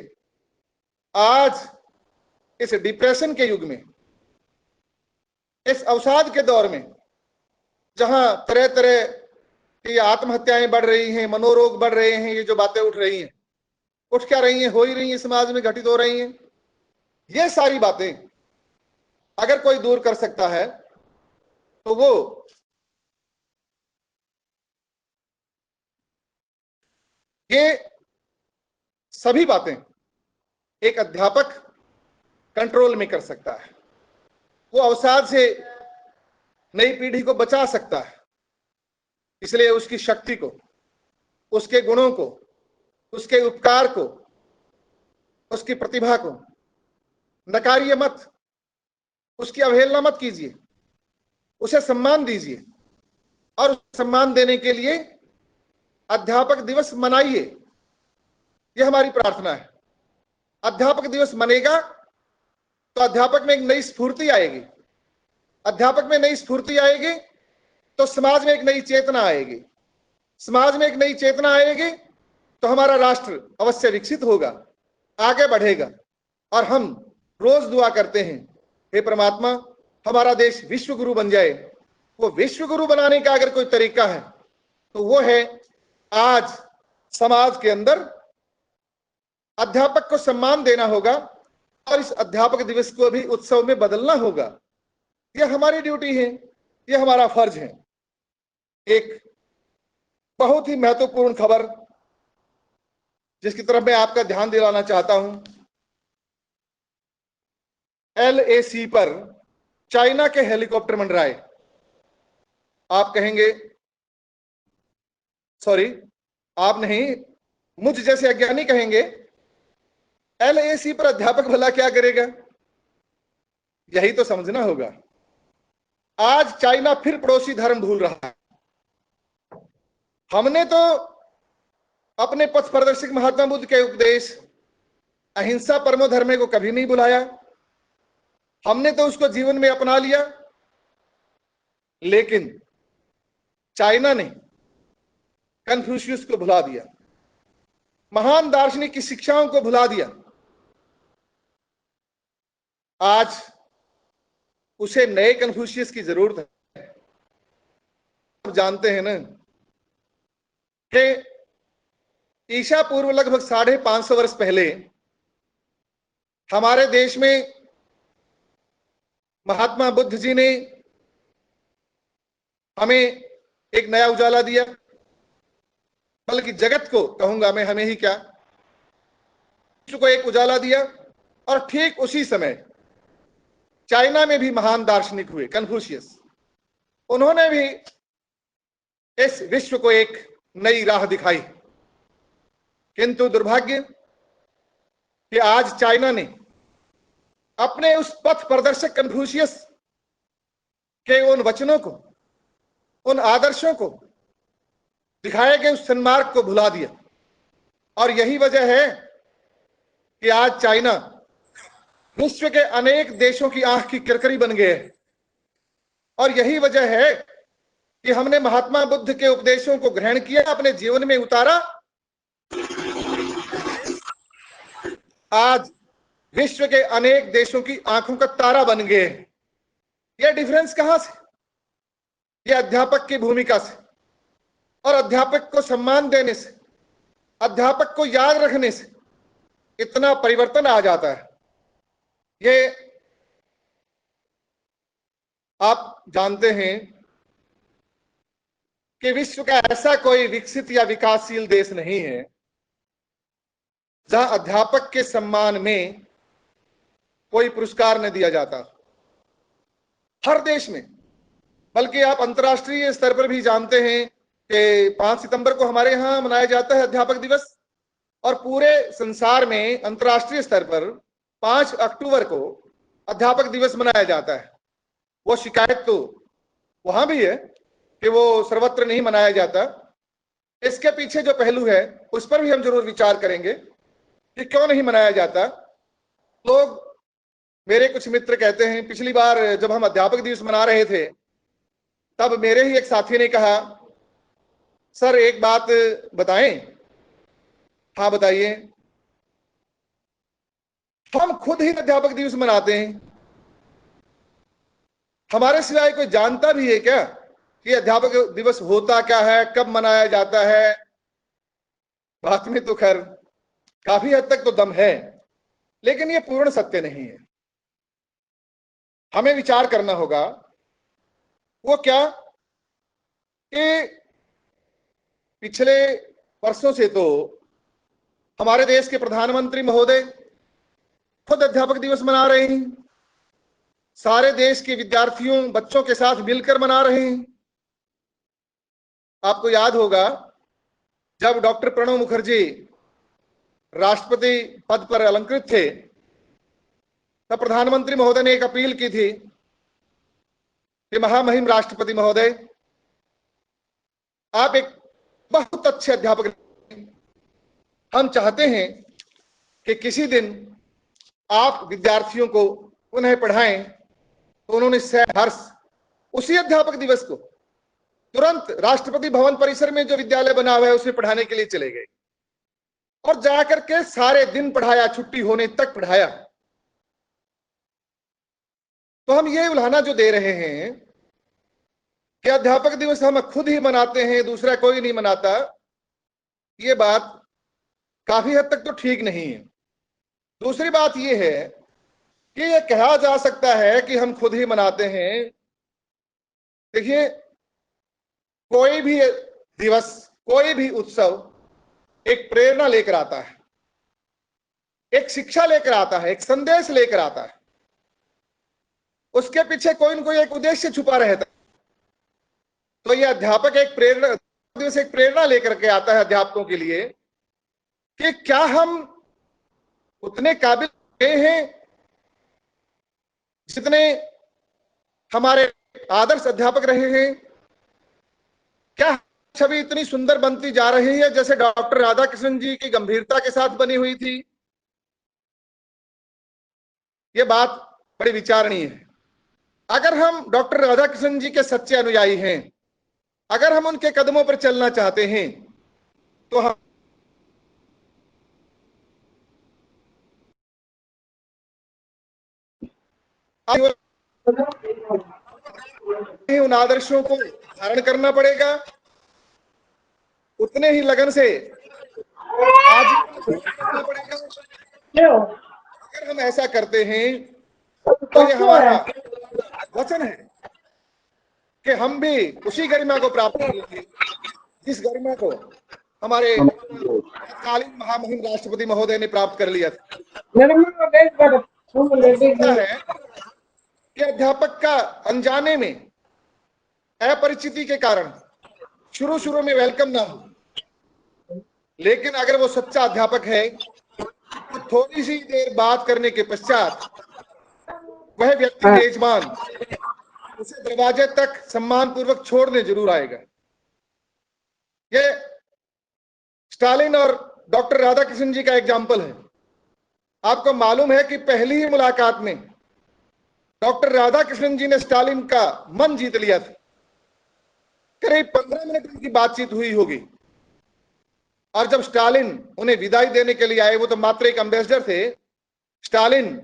आज इस डिप्रेशन के युग में, इस अवसाद के दौर में, जहां तरह तरह की आत्महत्याएं बढ़ रही हैं, मनोरोग बढ़ रहे हैं, ये जो बातें उठ रही हैं, उठ क्या रही हैं, हो ही रही हैं, समाज में घटित हो रही हैं, ये सारी बातें अगर कोई दूर कर सकता है तो वो ये सभी बातें एक अध्यापक कंट्रोल में कर सकता है। वो अवसाद से नई पीढ़ी को बचा सकता है। इसलिए उसकी शक्ति को, उसके गुणों को, उसके उपकार को, उसकी प्रतिभा को नकारिए मत, उसकी अवहेलना मत कीजिए, उसे सम्मान दीजिए और उसे सम्मान देने के लिए अध्यापक दिवस मनाइए। यह हमारी प्रार्थना है। अध्यापक दिवस मनेगा तो अध्यापक में एक नई स्फूर्ति आएगी, अध्यापक में नई स्फूर्ति आएगी तो समाज में एक नई चेतना आएगी, समाज में एक नई चेतना आएगी तो हमारा राष्ट्र अवश्य विकसित होगा, आगे बढ़ेगा। और हम रोज दुआ करते हैं, हे परमात्मा हमारा देश विश्व गुरु बन जाए। वो विश्व गुरु बनाने का अगर कोई तरीका है तो वो है आज समाज के अंदर अध्यापक को सम्मान देना होगा और इस अध्यापक दिवस को भी उत्सव में बदलना होगा। यह हमारी ड्यूटी है, यह हमारा फर्ज है। एक बहुत ही महत्वपूर्ण खबर जिसकी तरफ मैं आपका ध्यान दिलाना चाहता हूं, LAC पर चाइना के हेलीकॉप्टर मंडराए। आप कहेंगे, सॉरी आप नहीं, मुझ जैसे अज्ञानी कहेंगे LAC पर अध्यापक भला क्या करेगा? यही तो समझना होगा। आज चाइना फिर पड़ोसी धर्म भूल रहा है। हमने तो अपने पथ प्रदर्शक महात्मा बुद्ध के उपदेश अहिंसा परमो धर्मे को कभी नहीं बुलाया, हमने तो उसको जीवन में अपना लिया। लेकिन चाइना ने कन्फ्यूशियस को भुला दिया, महान दार्शनिक की शिक्षाओं को भुला दिया। आज उसे नए कन्फ्यूशियस की जरूरत है। आप जानते हैं ना कि ईसा पूर्व लगभग 550 वर्ष पहले हमारे देश में महात्मा बुद्ध जी ने हमें एक नया उजाला दिया, बल्कि जगत को कहूंगा मैं, हमें ही क्या, विश्व को एक उजाला दिया। और ठीक उसी समय चाइना में भी महान दार्शनिक हुए कन्फ्यूशियस, उन्होंने भी इस विश्व को एक नई राह दिखाई। किंतु दुर्भाग्य कि आज चाइना ने अपने उस पथ प्रदर्शक कन्फ्यूशियस के उन वचनों को, उन आदर्शों को, दिखाए गए उस सन्मार्ग को भुला दिया। और यही वजह है कि आज चाइना विश्व के अनेक देशों की आंख की किरकिरी बन गए। और यही वजह है कि हमने महात्मा बुद्ध के उपदेशों को ग्रहण किया, अपने जीवन में उतारा। आज विश्व के अनेक देशों की आंखों का तारा बन गए। यह डिफरेंस कहां से? यह अध्यापक की भूमिका से और अध्यापक को सम्मान देने से, अध्यापक को याद रखने से इतना परिवर्तन आ जाता है। ये आप जानते हैं कि विश्व का ऐसा कोई विकसित या विकासशील देश नहीं है जहां अध्यापक के सम्मान में कोई पुरस्कार न दिया जाता। हर देश में, बल्कि आप अंतर्राष्ट्रीय स्तर पर भी जानते हैं कि 5 सितंबर को हमारे यहां मनाया जाता है अध्यापक दिवस, और पूरे संसार में अंतर्राष्ट्रीय स्तर पर 5 अक्टूबर को अध्यापक दिवस मनाया जाता है। वो शिकायत तो वहां भी है कि वो सर्वत्र नहीं मनाया जाता। इसके पीछे जो पहलू है उस पर भी हम जरूर विचार करेंगे कि क्यों नहीं मनाया जाता। लोग, मेरे कुछ मित्र कहते हैं, पिछली बार जब हम अध्यापक दिवस मना रहे थे तब मेरे ही एक साथी ने कहा, सर एक बात बताएं। हाँ बताइए। हम खुद ही अध्यापक दिवस मनाते हैं, हमारे सिवाय कोई जानता भी है क्या कि अध्यापक दिवस होता क्या है, कब मनाया जाता है? बात में तो खैर काफी हद तक तो दम है, लेकिन ये पूर्ण सत्य नहीं है। हमें विचार करना होगा। वो क्या कि पिछले वर्षों से तो हमारे देश के प्रधानमंत्री महोदय खुद अध्यापक दिवस मना रहे हैं, सारे देश के विद्यार्थियों, बच्चों के साथ मिलकर मना रहे हैं। आपको याद होगा जब डॉक्टर प्रणब मुखर्जी राष्ट्रपति पद पर अलंकृत थे, तब प्रधानमंत्री महोदय ने एक अपील की थी कि महामहिम राष्ट्रपति महोदय, आप एक बहुत अच्छे अध्यापक हैं। हम चाहते हैं कि किसी दिन आप विद्यार्थियों को पुनः पढ़ाएं। तो उन्होंने हर्ष उसी अध्यापक दिवस को तुरंत राष्ट्रपति भवन परिसर में जो विद्यालय बना हुआ है उसमें पढ़ाने के लिए चले गए और जाकर के सारे दिन पढ़ाया, छुट्टी होने तक पढ़ाया। तो हम ये उल्हाना जो दे रहे हैं कि अध्यापक दिवस हम खुद ही मनाते हैं, दूसरा कोई नहीं मनाता, ये बात काफी हद तक तो ठीक नहीं है। दूसरी बात ये है कि ये कहा जा सकता है कि हम खुद ही मनाते हैं। देखिए, कोई भी दिवस, कोई भी उत्सव एक प्रेरणा लेकर आता है, एक शिक्षा लेकर आता है, एक संदेश लेकर आता है। उसके पीछे कोई न कोई एक उद्देश्य छुपा रहता है। तो ये अध्यापक एक प्रेरणा दिवस एक प्रेरणा लेकर के आता है अध्यापकों के लिए कि क्या हम उतने काबिल हैं जितने हमारे आदर्श अध्यापक रहे हैं? क्या छवि इतनी सुंदर बनती जा रही है जैसे डॉक्टर राधाकृष्णन जी की गंभीरता के साथ बनी हुई थी? ये बात बड़ी विचारणीय है। अगर हम डॉक्टर राधाकृष्णन जी के सच्चे अनुयायी हैं, अगर हम उनके कदमों पर चलना चाहते हैं, तो हम उन आदर्शों को धारण करना पड़ेगा, उतने ही लगन से आज करना पड़ेगा। अगर हम ऐसा करते हैं तो ये हमारा वचन है कि हम भी उसी गरिमा को प्राप्त करेंगे जिस गरिमा को हमारे तत्कालीन महामहिम राष्ट्रपति महोदय ने प्राप्त कर लिया था। है कि अध्यापक का अनजाने में, अपरिचिति के कारण शुरू में वेलकम ना हो, लेकिन अगर वो सच्चा अध्यापक है तो थोड़ी सी देर बात करने के पश्चात वह व्यक्ति मेजबान उसे दरवाजे तक सम्मान पूर्वक छोड़ने जरूर आएगा। ये स्टालिन और डॉक्टर राधाकृष्णन जी का एग्जाम्पल है। आपको मालूम है कि पहली ही मुलाकात में डॉक्टर राधाकृष्णन जी ने स्टालिन का मन जीत लिया था। करीब 15 मिनट उनकी बातचीत हुई होगी और जब स्टालिन उन्हें विदाई देने के लिए आए, वो तो मात्र एक एम्बेसडर थे, स्टालिन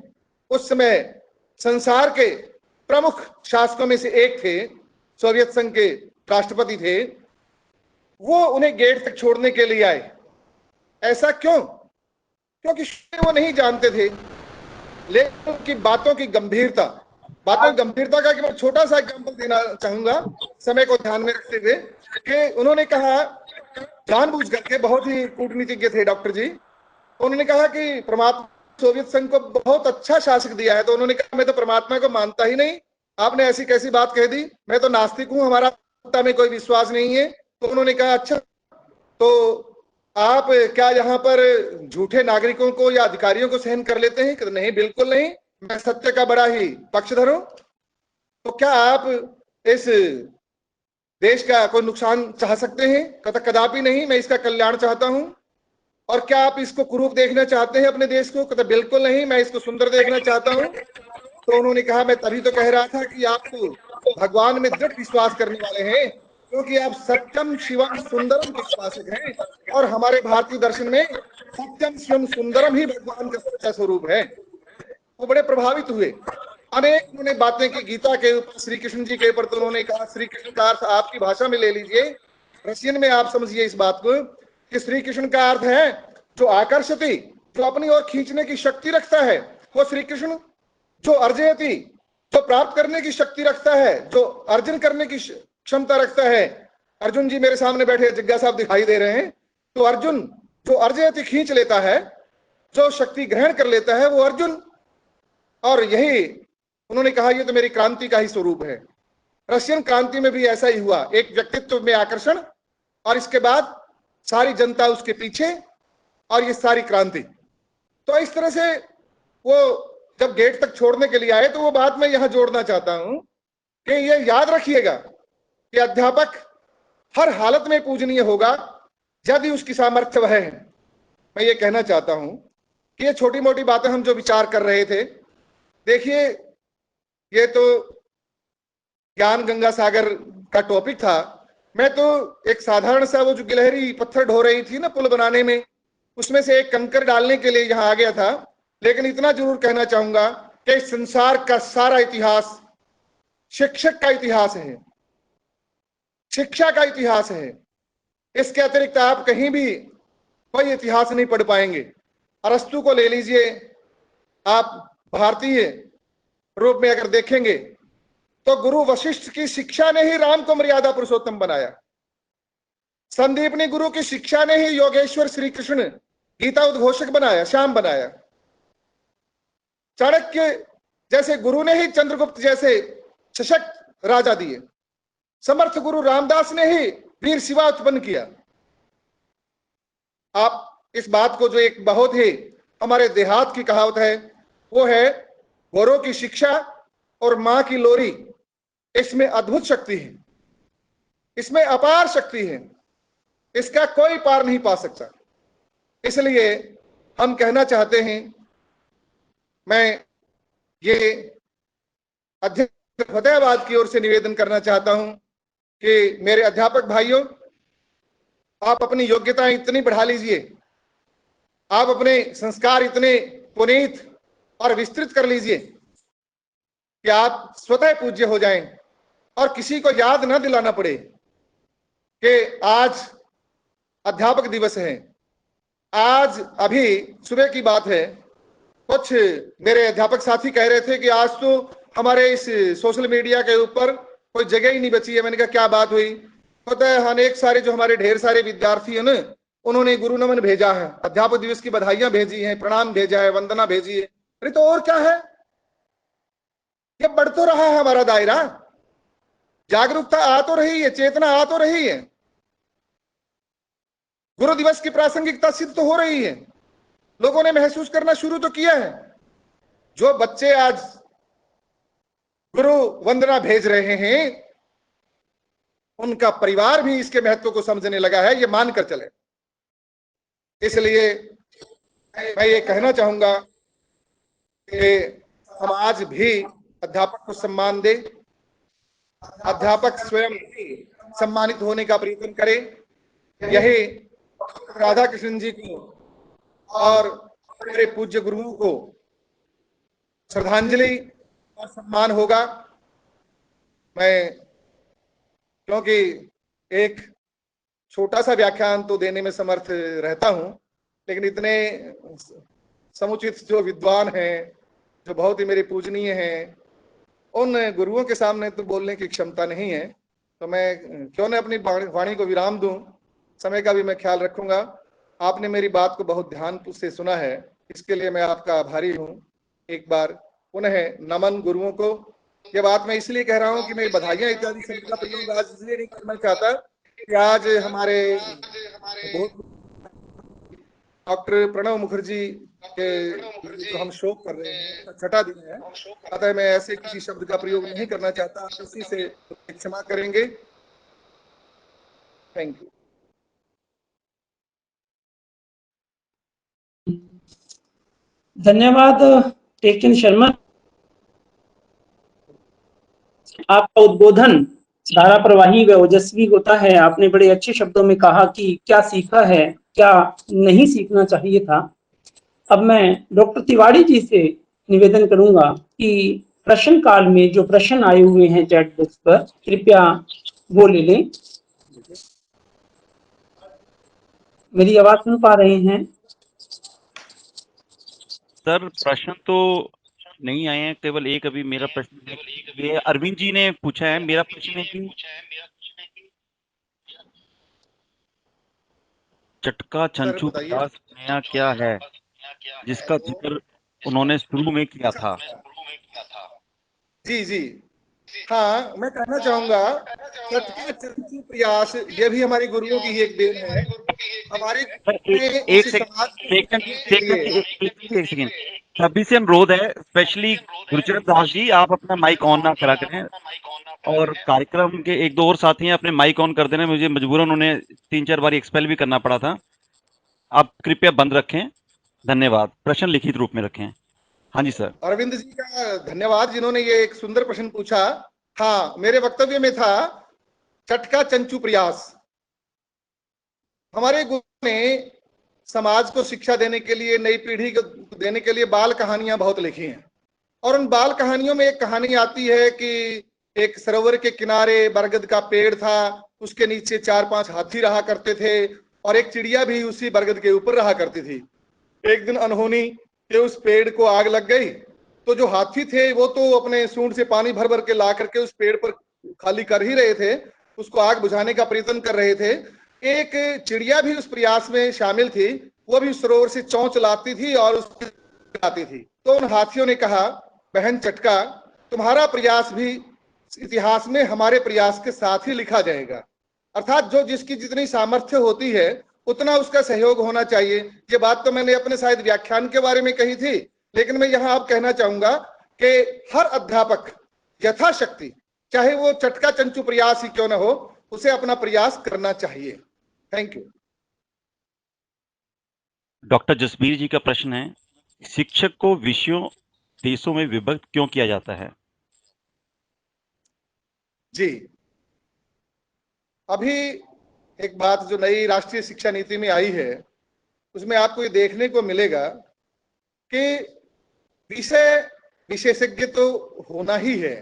उस समय संसार के प्रमुख शासकों में से एक थे, सोवियत संघ के राष्ट्रपति थे, वो उन्हें गेट तक छोड़ने के लिए आए। ऐसा क्यों? क्योंकि वो नहीं जानते थे, लेकिन उनकी बातों की गंभीरता का कि मैं छोटा सा एग्जाम्पल देना चाहूंगा समय को ध्यान में रखते हुए, कि उन्होंने कहा, जानबूझ करके, बहुत ही कूटनीतिज्ञ थे डॉक्टर जी, उन्होंने कहा कि परमात्मा सोवियत संघ को बहुत अच्छा शासक दिया है। तो उन्होंने कहा, मैं तो परमात्मा को मानता ही नहीं, आपने ऐसी कैसी बात कह दी, मैं तो नास्तिक हूं, हमारा सत्ता में कोई विश्वास नहीं है। तो उन्होंने कहा, अच्छा तो आप क्या यहाँ पर झूठे नागरिकों को या अधिकारियों को सहन कर लेते हैं? कि नहीं, बिल्कुल नहीं, मैं सत्य का बड़ा ही पक्षधर हूं। तो क्या आप इस देश का कोई नुकसान चाह सकते हैं? कदापि नहीं, मैं इसका कल्याण चाहता हूं। और क्या आप इसको कुरूप देखना चाहते हैं अपने देश को? कहते बिल्कुल नहीं, मैं इसको सुंदर देखना चाहता हूं। तो उन्होंने कहा, मैं तभी तो कह रहा था कि आप तो भगवान में दृढ़ विश्वास करने वाले हैं, क्योंकि आप सत्यम शिवम सुंदरम के उपासक हैं और हमारे भारतीय दर्शन में सत्यम शिवम सुंदरम ही भगवान का सच्चा स्वरूप है। वो बड़े प्रभावित हुए। अनेक उन्होंने बातें की गीता के ऊपर, श्री कृष्ण जी के ऊपर। तो उन्होंने कहा, श्री कृष्ण का अर्थ आपकी भाषा में ले लीजिए, रशियन में आप समझिए इस बात को, कि श्री कृष्ण का अर्थ है जो आकर्षति, जो अपनी ओर खींचने की शक्ति रखता है, वो श्री कृष्ण। जो अर्जयति, जो प्राप्त करने की शक्ति रखता है, जो अर्जन करने की क्षमता रखता है। अर्जुन जी मेरे सामने बैठे जिज्ञासा साहब दिखाई दे रहे हैं। तो अर्जुन जो अर्जयति खींच लेता है, जो शक्ति ग्रहण कर लेता है, वो अर्जुन। और यही उन्होंने कहा, ये तो मेरी क्रांति का ही स्वरूप है। रशियन क्रांति में भी ऐसा ही हुआ, एक व्यक्तित्व में आकर्षण और इसके बाद सारी जनता उसके पीछे और ये सारी क्रांति। तो इस तरह से वो जब गेट तक छोड़ने के लिए आए तो वो बात मैं यहां जोड़ना चाहता हूं कि ये याद रखिएगा कि अध्यापक हर हालत में पूजनीय होगा यदि उसकी सामर्थ्य वह है। मैं ये कहना चाहता हूं कि ये छोटी मोटी बातें हम जो विचार कर रहे थे, देखिए ये तो ज्ञान गंगा सागर का टॉपिक था। मैं तो एक साधारण सा वो जो गिलहरी पत्थर ढो रही थी ना पुल बनाने में, उसमें से एक कंकर डालने के लिए यहां आ गया था। लेकिन इतना जरूर कहना चाहूंगा कि इस संसार का सारा इतिहास शिक्षक का इतिहास है, शिक्षा का इतिहास है। इसके अतिरिक्त आप कहीं भी कोई इतिहास नहीं पढ़ पाएंगे। अरस्तु को ले लीजिए, आप भारतीय रूप में अगर देखेंगे तो गुरु वशिष्ठ की शिक्षा ने ही राम को मर्यादा पुरुषोत्तम बनाया। संदीपनी गुरु की शिक्षा ने ही योगेश्वर श्री कृष्ण गीता उद्घोषक बनाया, श्याम बनाया। चाणक्य जैसे गुरु ने ही चंद्रगुप्त जैसे सशक्त राजा दिए। समर्थ गुरु रामदास ने ही वीर शिवा उत्पन्न किया। आप इस बात को जो एक बहुत ही हमारे देहात की कहावत है वो है, गोरों की शिक्षा और मां की लोरी, इसमें अद्भुत शक्ति है, इसमें अपार शक्ति है, इसका कोई पार नहीं पा सकता। इसलिए हम कहना चाहते हैं, मैं ये अध्यक्ष फतेहाबाद की ओर से निवेदन करना चाहता हूं कि मेरे अध्यापक भाइयों, आप अपनी योग्यताएं इतनी बढ़ा लीजिए, आप अपने संस्कार इतने पुनीत और विस्तृत कर लीजिए कि आप स्वतः पूज्य हो जाएं और किसी को याद ना दिलाना पड़े कि आज अध्यापक दिवस है। आज अभी सुबह की बात है, कुछ मेरे अध्यापक साथी कह रहे थे कि आज तो हमारे इस सोशल मीडिया के ऊपर कोई जगह ही नहीं बची है। मैंने कहा क्या बात हुई? पता है, अनेक सारे जो हमारे ढेर सारे विद्यार्थी हैं ना, उन्होंने गुरु नमन भेजा है, अध्यापक दिवस की बधाइयां भेजी हैं, प्रणाम भेजा है, वंदना भेजी है। अरे तो और क्या है, ये बढ़ तो रहा है हमारा दायरा, जागरूकता आ तो रही है, चेतना आ तो रही है, गुरु दिवस की प्रासंगिकता सिद्ध तो हो रही है, लोगों ने महसूस करना शुरू तो किया है। जो बच्चे आज गुरु वंदना भेज रहे हैं, उनका परिवार भी इसके महत्व को समझने लगा है, ये मानकर चले। इसलिए मैं ये कहना चाहूंगा कि हम आज भी अध्यापक को सम्मान दें, अध्यापक स्वयं सम्मानित होने का प्रयत्न करें। यही राधा कृष्ण जी को और मेरे पूज्य गुरुओं को श्रद्धांजलि और सम्मान होगा। मैं क्योंकि एक छोटा सा व्याख्यान तो देने में समर्थ रहता हूं, लेकिन इतने समुचित जो विद्वान हैं, जो बहुत ही मेरे पूजनीय हैं, उन गुरुओं के सामने तो बोलने की क्षमता नहीं है। तो मैं क्यों न अपनी वाणी को विराम दूं, समय का भी मैं ख्याल रखूंगा। आपने मेरी बात को बहुत ध्यान से सुना है, इसके लिए मैं आपका आभारी हूं। एक बार पुनः नमन गुरुओं को। ये बात मैं इसलिए कह रहा हूं कि मैं बधाइयां इत्यादि शब्द का प्रयोग आज इसलिए नहीं करना चाहता कि आज हमारे डॉक्टर प्रणव मुखर्जी के जो हम शोक कर रहे हैं, छठा दिन है, अतः मैं ऐसे किसी शब्द का प्रयोग नहीं करना चाहता, उसी से क्षमा करेंगे। Thank you. धन्यवाद टेकचंद शर्मा। आपका उद्बोधन धारा प्रवाही व ओजस्वी होता है। आपने बड़े अच्छे शब्दों में कहा कि क्या सीखा है, क्या नहीं सीखना चाहिए था। अब मैं डॉक्टर तिवारी जी से निवेदन करूंगा कि प्रश्न काल में जो प्रश्न आए हुए हैं चैट बॉक्स पर, कृपया वो ले लें। मेरी आवाज सुन पा रहे हैं? सर प्रश्न तो नहीं आए हैं, केवल एक अभी मेरा प्रश्न ये अरविंद जी ने पूछा है। मेरा प्रश्न है कि चटका छंछू प्रयास नया क्या है जिसका जिक्र उन्होंने शुरू में किया था? जी जी, हाँ, मैं कहना चाहूंगा सत्य चंचू प्रयास, ये भी हमारे गुरुओं की ही एक देन है। हमारे सर ने एक उस सेकंड, समाज को सेकंड सुधारने के सेकंड लिए एक सेकंड, सभी से अनुरोध है, स्पेशली गुरुचरण दास जी, आप अपना माइक ऑन ना करा करें, और कार्यक्रम के एक दो और साथी हैं, अपने माइक ऑन कर देना, मुझे मजबूरन उन्हें 3-4 बार एक्सपेल भी करना पड़ा था। आप कृपया बंद रखें, धन्यवाद। प्रश्न लिखित रूप में रखें। हाँ जी सर। अरविंद जी का धन्यवाद, जिन्होंने ये एक सुंदर प्रश्न पूछा। हाँ, मेरे वक्तव्य में था चटका चंचू प्रयास। हमारे गुरु ने समाज को शिक्षा देने के लिए, नई पीढ़ी को देने के लिए बाल कहानियां बहुत लिखी हैं, और उन बाल कहानियों में एक कहानी आती है कि एक सरोवर के किनारे बरगद का पेड़ था, उसके नीचे 4-5 हाथी रहा करते थे, और एक चिड़िया भी उसी बरगद के ऊपर रहा करती थी। एक दिन अनहोनी के उस पेड़ को आग लग गई, तो जो हाथी थे वो तो अपने सूंड से पानी भर भर के ला करके उस पेड़ पर खाली कर ही रहे थे, उसको आग बुझाने का प्रयत्न कर रहे थे। एक चिड़िया भी उस प्रयास में शामिल थी, वो भी सरोवर से चौंच लाती थी और उसको आती थी। तो उन हाथियों ने कहा, बहन चटका, तुम्हारा प्रयास भी इतिहास में हमारे प्रयास के साथ ही लिखा जाएगा। अर्थात जो जिसकी जितनी सामर्थ्य होती है उतना उसका सहयोग होना चाहिए। ये बात तो मैंने अपने शायद व्याख्यान के बारे में कही थी, लेकिन मैं यहां आप कहना चाहूंगा कि हर अध्यापक यथाशक्ति, चाहे वो चटका चंचू प्रयास ही क्यों ना हो, उसे अपना प्रयास करना चाहिए। Thank you. डॉक्टर जसबीर जी का प्रश्न है, शिक्षक को विषयों देशों में विभक्त क्यों किया जाता है? जी, अभी एक बात जो नई राष्ट्रीय शिक्षा नीति में आई है, उसमें आपको ये देखने को मिलेगा कि विषय विशेषज्ञ तो होना ही है,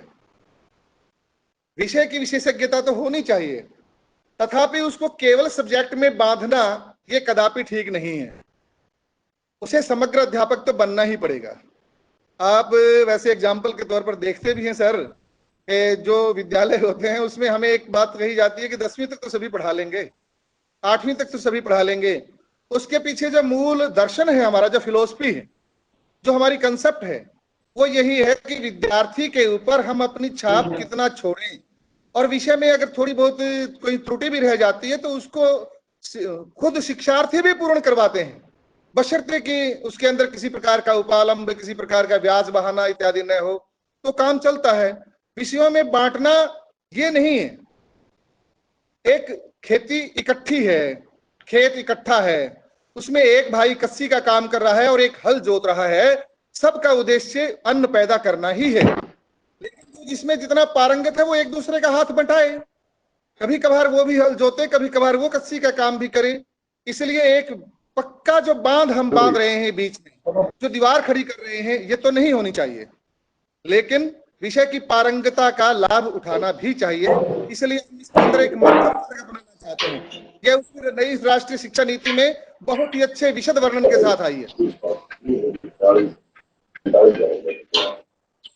विषय की विशेषज्ञता तो होनी चाहिए, तथापि उसको केवल सब्जेक्ट में बांधना ये कदापि ठीक नहीं है। उसे समग्र अध्यापक तो बनना ही पड़ेगा। आप वैसे एग्जाम्पल के तौर पर देखते भी हैं सर, जो विद्यालय होते हैं उसमें हमें एक बात कही जाती है कि 10वीं तक तो सभी पढ़ा लेंगे, 8वीं तक तो सभी पढ़ा लेंगे। उसके पीछे जो मूल दर्शन है हमारा, जो फिलोसफी है, जो हमारी कंसेप्ट है, वो यही है कि विद्यार्थी के ऊपर हम अपनी छाप कितना छोड़ें, और विषय में अगर थोड़ी बहुत कोई त्रुटि भी रह जाती है तो उसको खुद शिक्षार्थी भी पूर्ण करवाते हैं, बशर्ते कि उसके अंदर किसी प्रकार का उपालंब, किसी प्रकार का ब्याज बहाना इत्यादि न हो, तो काम चलता है। विषयों में बांटना ये नहीं है। एक खेती इकट्ठी है, खेत इकट्ठा है, उसमें एक भाई कस्सी का काम कर रहा है और एक हल जोत रहा है, सबका उद्देश्य अन्न पैदा करना ही है। लेकिन जिसमें जितना पारंगत है वो एक दूसरे का हाथ बंटाए, कभी कभार वो भी हल जोते, कभी कभार वो कस्सी का काम भी करे। इसलिए एक पक्का जो बांध हम बांध रहे हैं बीच में, जो दीवार खड़ी कर रहे हैं, ये तो नहीं होनी चाहिए। लेकिन विषय की पारंगता का लाभ उठाना भी चाहिए। इसलिए हम इसके अंदर एक मध्यम मार्ग अपनाना चाहते हैं। यह उसकी नई राष्ट्रीय शिक्षा नीति में बहुत ही अच्छे विशद वर्णन के साथ आई है।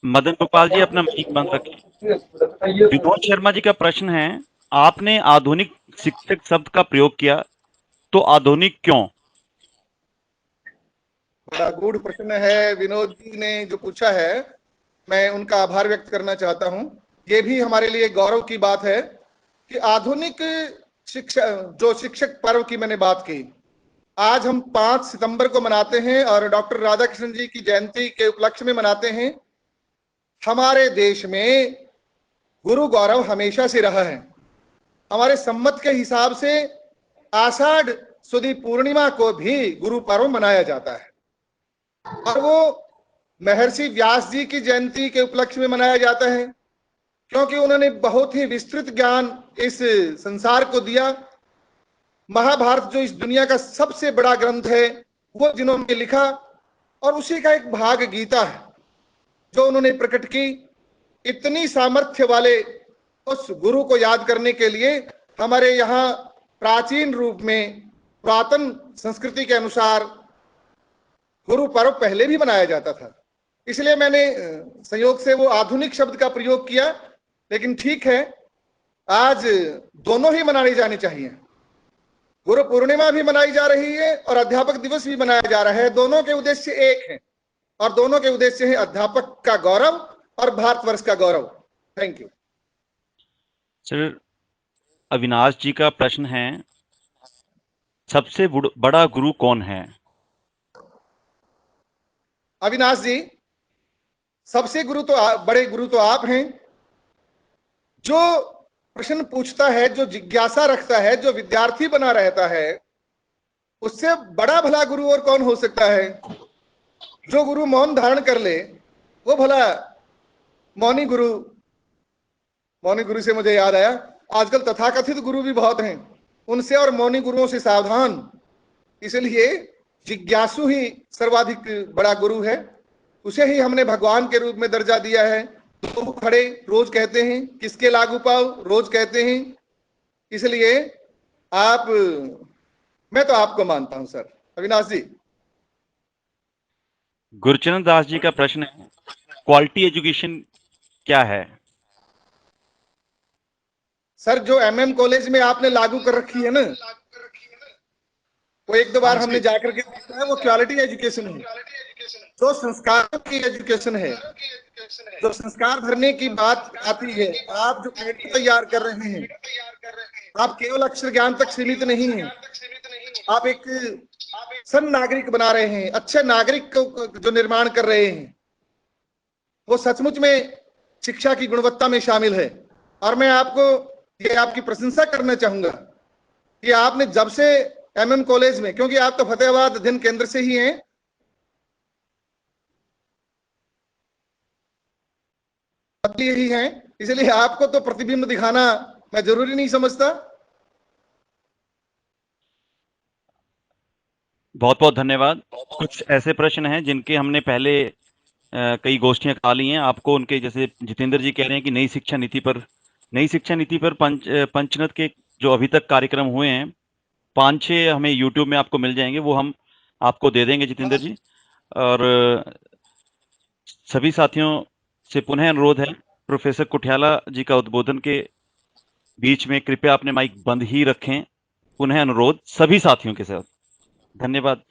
मदन गोपाल जी, अपना माइक बंद रखें। विनोद शर्मा जी का प्रश्न है, आपने आधुनिक शिक्षक शब्द का प्रयोग किया, तो आधुनिक क्यों? बड़ा गूढ़ प्रश्न है विनोद जी ने जो पूछा है, मैं उनका आभार व्यक्त करना चाहता हूं। ये भी हमारे लिए गौरव की बात है कि आधुनिक शिक्षा, जो शिक्षक पर्व की मैंने बात की, आज हम 5 सितंबर को मनाते हैं और डॉक्टर राधाकृष्णन जी की जयंती के उपलक्ष्य में मनाते हैं। हमारे देश में गुरु गौरव हमेशा से रहा है। हमारे सम्मत के हिसाब से आषाढ़ सुदी पूर्णिमा को भी गुरु पर्व मनाया जाता है, और वो महर्षि व्यास जी की जयंती के उपलक्ष्य में मनाया जाता है, क्योंकि उन्होंने बहुत ही विस्तृत ज्ञान इस संसार को दिया। महाभारत जो इस दुनिया का सबसे बड़ा ग्रंथ है, वो जिन्होंने लिखा, और उसी का एक भाग गीता है जो उन्होंने प्रकट की। इतनी सामर्थ्य वाले उस गुरु को याद करने के लिए हमारे यहाँ प्राचीन रूप में, पुरातन संस्कृति के अनुसार गुरु पर्व पहले भी मनाया जाता था। इसलिए मैंने संयोग से वो आधुनिक शब्द का प्रयोग किया, लेकिन ठीक है, आज दोनों ही मनानी जानी चाहिए। गुरु पूर्णिमा भी मनाई जा रही है और अध्यापक दिवस भी मनाया जा रहा है। दोनों के उद्देश्य एक है, और दोनों के उद्देश्य है अध्यापक का गौरव और भारतवर्ष का गौरव। Thank you. Sir, Avinash ji का प्रश्न है, सबसे बड़ा गुरु कौन है? अविनाश जी, सबसे बड़े गुरु तो आप हैं। जो प्रश्न पूछता है, जो जिज्ञासा रखता है, जो विद्यार्थी बना रहता है, उससे बड़ा भला गुरु और कौन हो सकता है? जो गुरु मौन धारण कर ले, वो भला मौनी गुरु। मौनी गुरु से मुझे याद आया, आजकल तथाकथित गुरु भी बहुत हैं, उनसे और मौनी गुरुओं से सावधान। इसलिए जिज्ञासु ही सर्वाधिक बड़ा गुरु है, उसे ही हमने भगवान के रूप में दर्जा दिया है। तो खड़े रोज कहते हैं, किसके लागू पाओ रोज कहते हैं। इसलिए आप, मैं तो आपको मानता हूं सर। अविनाश जी, गुरचरण दास जी का प्रश्न है, क्वालिटी एजुकेशन क्या है? सर जो एमएम कॉलेज में आपने लागू कर रखी है ना, वो एक दो बार हमने जाकर के देखा है, वो क्वालिटी एजुकेशन है। जो संस्कार की एजुकेशन है, जो संस्कार भरने की बात आती है, आप जो कैडेट तैयार कर रहे हैं, आप केवल अक्षर ज्ञान तक सीमित नहीं हैं, आप एक सन नागरिक बना रहे हैं, अच्छे नागरिक को जो निर्माण कर रहे हैं, वो सचमुच में शिक्षा की गुणवत्ता में शामिल है। और मैं आपको ये आपकी प्रशंसा करना चाहूंगा कि आपने जब से एमएम कॉलेज में, क्योंकि आप तो फतेहाबाद अध्ययन केंद्र से ही हैं, यही हैं, इसलिए आपको तो प्रतिबिंब दिखाना मैं जरूरी नहीं समझता। बहुत बहुत धन्यवाद। कुछ ऐसे प्रश्न हैं जिनके हमने पहले कई गोष्ठियां खा ली हैं। आपको उनके, जैसे जितेंद्र जी कह रहे हैं कि नई शिक्षा नीति पर पंचनद के जो अभी तक कार्यक्रम हुए हैं, 5-6 हमें यूट्यूब में आपको मिल जाएंगे, वो हम आपको दे देंगे जितेंद्र जी। और सभी साथियों से पुनः अनुरोध है, प्रोफेसर कुठियाला जी का उद्बोधन के बीच में कृपया अपने माइक बंद ही रखें। पुनः अनुरोध सभी साथियों के साथ। धन्यवाद।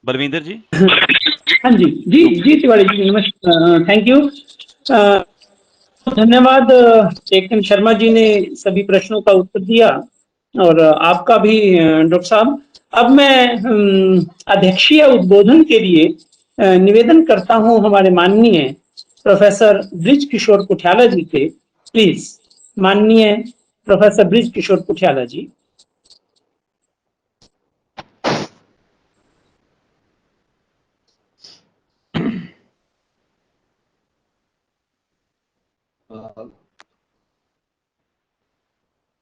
बलविंदर जी। हाँ जी, जी जी तिवारी जी, नमस्कार, थैंक यू। धन्यवाद। टेकन शर्मा जी ने सभी प्रश्नों का उत्तर दिया, और आपका भी डॉक्टर साहब। अब मैं अध्यक्षीय उद्बोधन के लिए निवेदन करता हूं हमारे माननीय प्रोफेसर ब्रिज किशोर कुठियाला जी के। प्लीज, माननीय प्रोफेसर ब्रिज किशोर कुठियाला जी।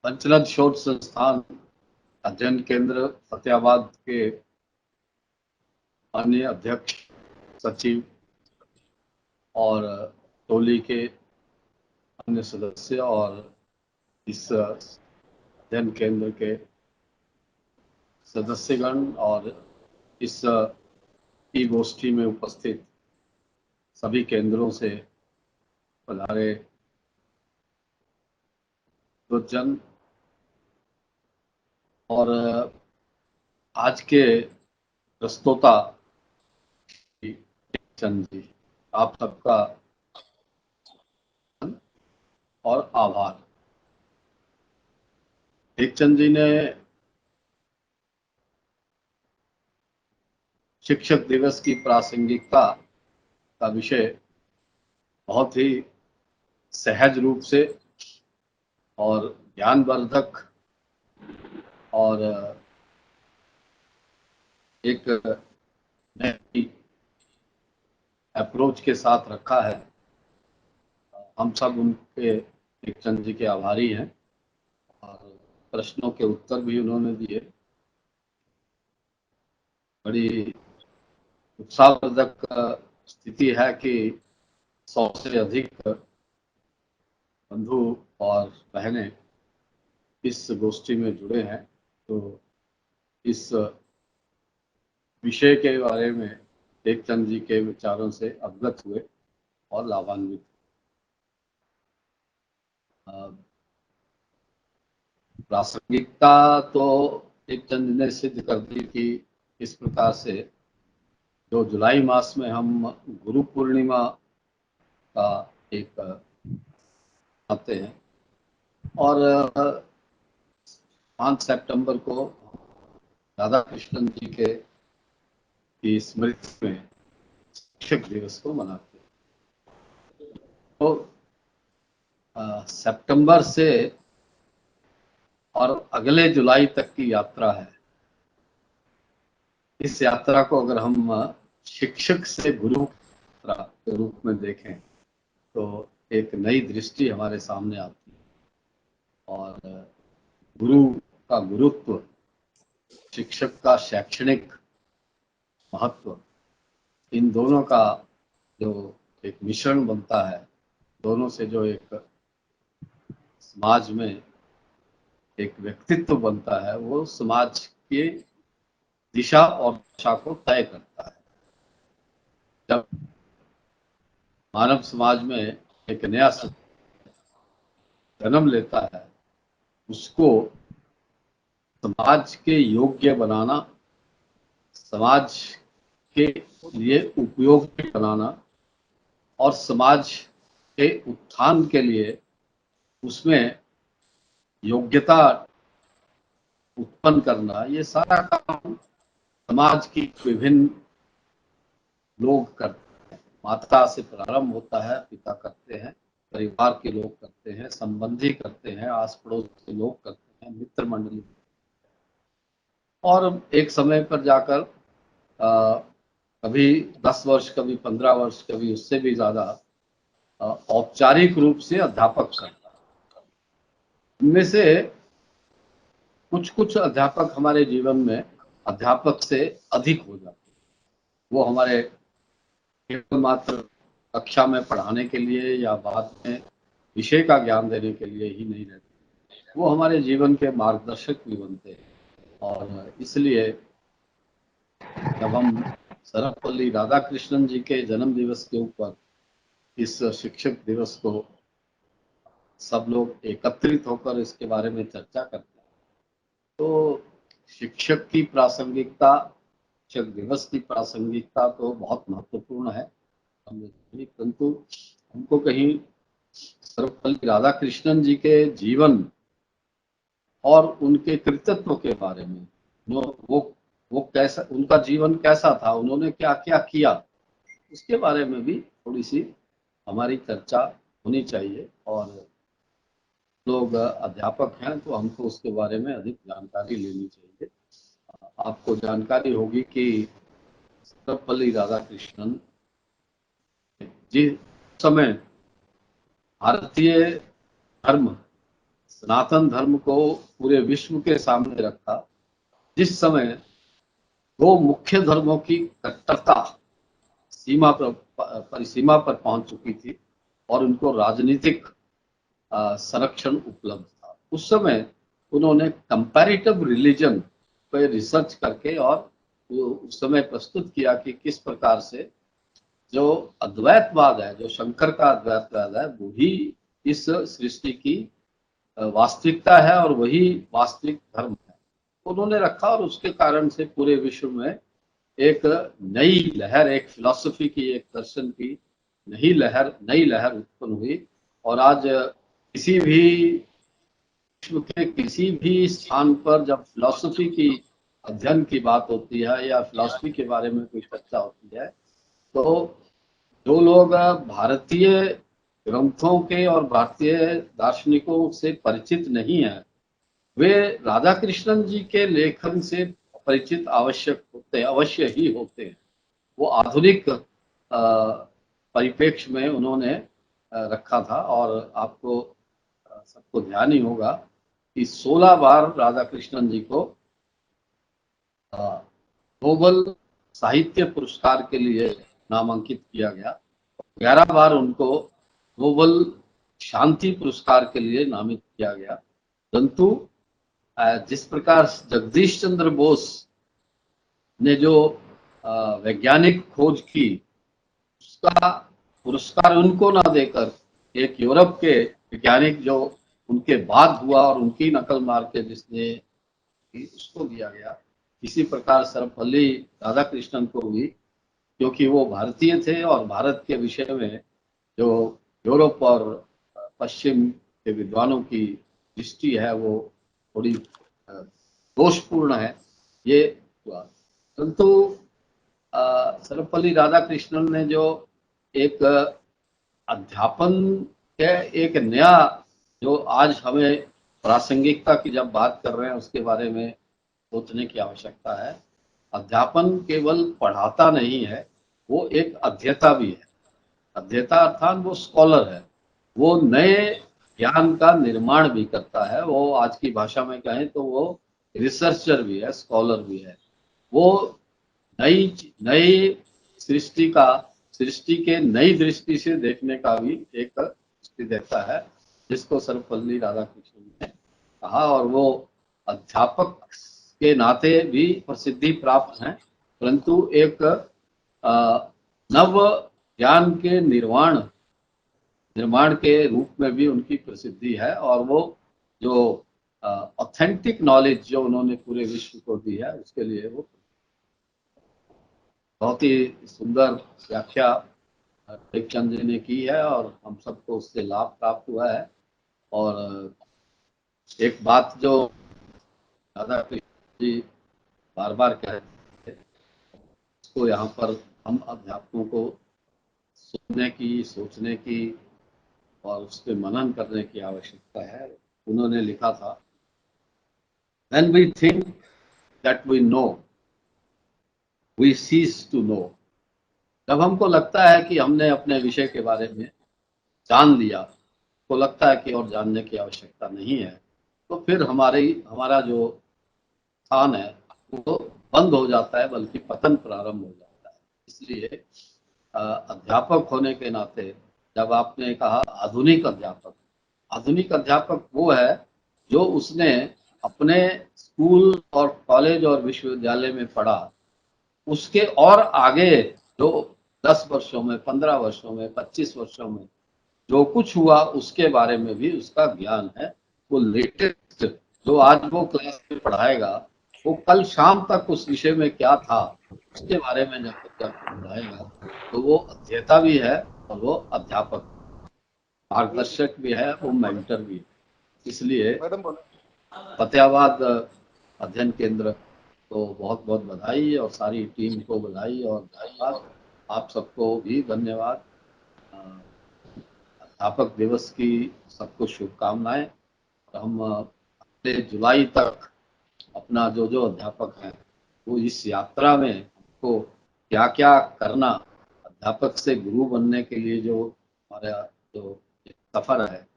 पंचनद शोध संस्थान अध्ययन केंद्र फतेहाबाद के अन्य अध्यक्ष, सचिव और टोली के अन्य सदस्य और इस अध्ययन केंद्र के सदस्यगण और इस ई गोष्ठी में उपस्थित सभी केंद्रों से पधारे जन, और आज के प्रस्तोता चंद जी, आप सबका और आभार। टेकचंद जी ने शिक्षक दिवस की प्रासंगिकता का विषय बहुत ही सहज रूप से और ज्ञानवर्धक और एक नई अप्रोच के साथ रखा है। हम सब उनके, टेकचंद जी के आभारी हैं, और प्रश्नों के उत्तर भी उन्होंने दिए। बड़ी उत्साहवर्धक स्थिति है कि 100 से अधिक बंधु और बहनें इस गोष्ठी में जुड़े हैं। तो इस विषय के बारे में टेकचंद जी के विचारों से अवगत हुए और लाभान्वित। प्रासंगिकता तो टेकचंद ने सिद्ध कर दी कि इस प्रकार से जो जुलाई मास में हम गुरु पूर्णिमा का एक आते हैं। और 5 सितंबर को राधा कृष्णन जी के की स्मृति में शिक्षक दिवस को मनाते हैं। तो सितंबर से और अगले जुलाई तक की यात्रा है। इस यात्रा को अगर हम शिक्षक से गुरु यात्रा के रूप में देखें तो एक नई दृष्टि हमारे सामने आती है। और गुरु का गुरुत्व, शिक्षक का शैक्षणिक महत्व, इन दोनों का जो एक मिश्रण बनता है, दोनों से जो एक समाज में एक व्यक्तित्व बनता है, वो समाज की दिशा और दिशा को तय करता है। जब मानव समाज में एक नया जन्म लेता है, उसको समाज के योग्य बनाना, समाज के लिए उपयोगी बनाना और समाज के उत्थान के लिए उसमें योग्यता उत्पन्न करना, ये सारा काम समाज की विभिन्न लोग करते हैं। माता से प्रारंभ होता है, पिता करते हैं, परिवार के लोग करते हैं, संबंधी करते हैं, आस पड़ोस के लोग करते हैं, मित्र मंडली, और एक समय पर जाकर कभी 10 वर्ष, कभी 15 वर्ष, कभी उससे भी ज्यादा औपचारिक रूप से अध्यापक करता है। इनमें से कुछ कुछ अध्यापक हमारे जीवन में अध्यापक से अधिक हो जाते हैं। वो हमारे केवल मात्र कक्षा में पढ़ाने के लिए या बाद में विषय का ज्ञान देने के लिए ही नहीं रहते, वो हमारे जीवन के मार्गदर्शक भी बनते हैं। और इसलिए जब हम सर्वपल्ली राधाकृष्णन जी के जन्म दिवस के ऊपर इस शिक्षक दिवस को सब लोग एकत्रित होकर इसके बारे में चर्चा करते हैं, तो शिक्षक की प्रासंगिकता, शिक्षक दिवस की प्रासंगिकता तो बहुत महत्वपूर्ण है, परंतु हमको कहीं सर्वपल्ली राधाकृष्णन जी के जीवन और उनके कृतित्व के बारे में, वो कैसा, उनका जीवन कैसा था, उन्होंने क्या क्या किया, उसके बारे में भी थोड़ी सी हमारी चर्चा होनी चाहिए। और लोग अध्यापक हैं तो हमको उसके बारे में अधिक जानकारी लेनी चाहिए। आपको जानकारी होगी कि सर्वपल्ली राधाकृष्णन जिस समय भारतीय धर्म, सनातन धर्म को पूरे विश्व के सामने रखा, जिस समय दो मुख्य धर्मों की कट्टरता सीमा पर परिसीमा पर पहुंच चुकी थी और उनको राजनीतिक संरक्षण उपलब्ध था, उस समय उन्होंने कंपैरेटिव रिलीजन पे रिसर्च करके और उस समय प्रस्तुत किया कि किस प्रकार से जो अद्वैतवाद है, जो शंकर का अद्वैतवाद है, वही इस सृष्टि की वास्तविकता है और वही वास्तविक धर्म है, उन्होंने रखा। और उसके कारण से पूरे विश्व में एक नई लहर, एक फिलॉसफी की, एक दर्शन की नई लहर उत्पन्न हुई। और आज किसी भी विश्व के किसी भी स्थान पर जब फिलॉसफी की अध्ययन की बात होती है या फिलॉसफी के बारे में कोई चर्चा होती है, तो जो लोग भारतीय ग्रंथों के और भारतीय दार्शनिकों से परिचित नहीं है, वे राधा कृष्णन जी के लेखन से परिचित अवश्य ही होते हैं। वो आधुनिक परिप्रेक्ष्य में उन्होंने रखा था। और आपको सबको ध्यान ही होगा कि 16 बार राधा कृष्णन जी को नोबेल साहित्य पुरस्कार के लिए नामांकित किया गया, 11 बार उनको नोबेल शांति पुरस्कार के लिए नामित किया गया। परंतु जिस प्रकार जगदीश चंद्र बोस ने जो वैज्ञानिक खोज की, उसका पुरस्कार उनको ना देकर एक यूरोप के वैज्ञानिक जो उनके बाद हुआ और उनकी नकल मार के जिसने उसको दिया गया। इसी प्रकार सर्वपल्ली राधाकृष्णन को भी, क्योंकि वो भारतीय थे और भारत के विषय में जो यूरोप और पश्चिम के विद्वानों की दृष्टि है वो थोड़ी दोषपूर्ण है, ये हुआ। परंतु सर्वपल्ली राधाकृष्णन ने जो एक अध्यापन के एक नया, जो आज हमें प्रासंगिकता की जब बात कर रहे हैं उसके बारे में सोचने की आवश्यकता है। अध्यापन केवल पढ़ाता नहीं है, वो एक अध्येता भी है। अध्येता अर्थात वो स्कॉलर है, वो नए ज्ञान का निर्माण भी करता है। वो आज की भाषा में कहें तो वो रिसर्चर भी है, स्कॉलर भी है। वो नई नई सृष्टि के नई दृष्टि से देखने का भी एक दृष्टि देता है, जिसको सर्वपल्ली राधाकृष्णन ने कहा। और वो अध्यापक के नाते भी प्रसिद्धि प्राप्त हैं, परंतु एक नव ज्ञान के निर्माण के रूप में भी उनकी प्रसिद्धि है। और वो जो ऑथेंटिक नॉलेज जो उन्होंने पूरे विश्व को दी है, उसके लिए वो बहुत ही सुंदर व्याख्या टेकचंद जी ने की है और हम सबको उससे लाभ प्राप्त हुआ है। और एक बात जो राधा कृष्ण जी बार बार कहते हैं, उसको यहाँ पर हम अध्यापकों को सुनने की, सोचने की और उस पर मनन करने की आवश्यकता है। उन्होंने लिखा था, When we think that we know, we cease to know. जब हमको लगता है कि हमने अपने विषय के बारे में जान लिया, तो लगता है कि और जानने की आवश्यकता नहीं है, तो फिर हमारा जो स्थान है वो बंद हो जाता है, बल्कि पतन प्रारंभ हो जाता है। इसलिए अध्यापक होने के नाते, जब आपने कहा आधुनिक अध्यापक वो है जो उसने अपने स्कूल और कॉलेज और विश्वविद्यालय में पढ़ा, उसके और आगे जो 10 वर्षों में, 15 वर्षों में, 25 वर्षों में जो कुछ हुआ उसके बारे में भी उसका ज्ञान है। वो लेटेस्ट जो आज वो क्लास में पढ़ाएगा, वो कल शाम तक उस विषय में क्या था उसके बारे में जब पढ़ाएगा, तो वो अध्येता भी है और वो अध्यापक, मार्गदर्शक भी है, वो मेंटर भी है। इसलिए फतेहाबाद अध्ययन केंद्र को बहुत बहुत बधाई और सारी टीम को बधाई और धन्यवाद। आप सबको भी धन्यवाद। अध्यापक दिवस की सबको शुभकामनाएं। हम अगले जुलाई तक अपना जो अध्यापक है वो इस यात्रा में हमको क्या क्या करना, अध्यापक से गुरु बनने के लिए जो हमारा जो सफर है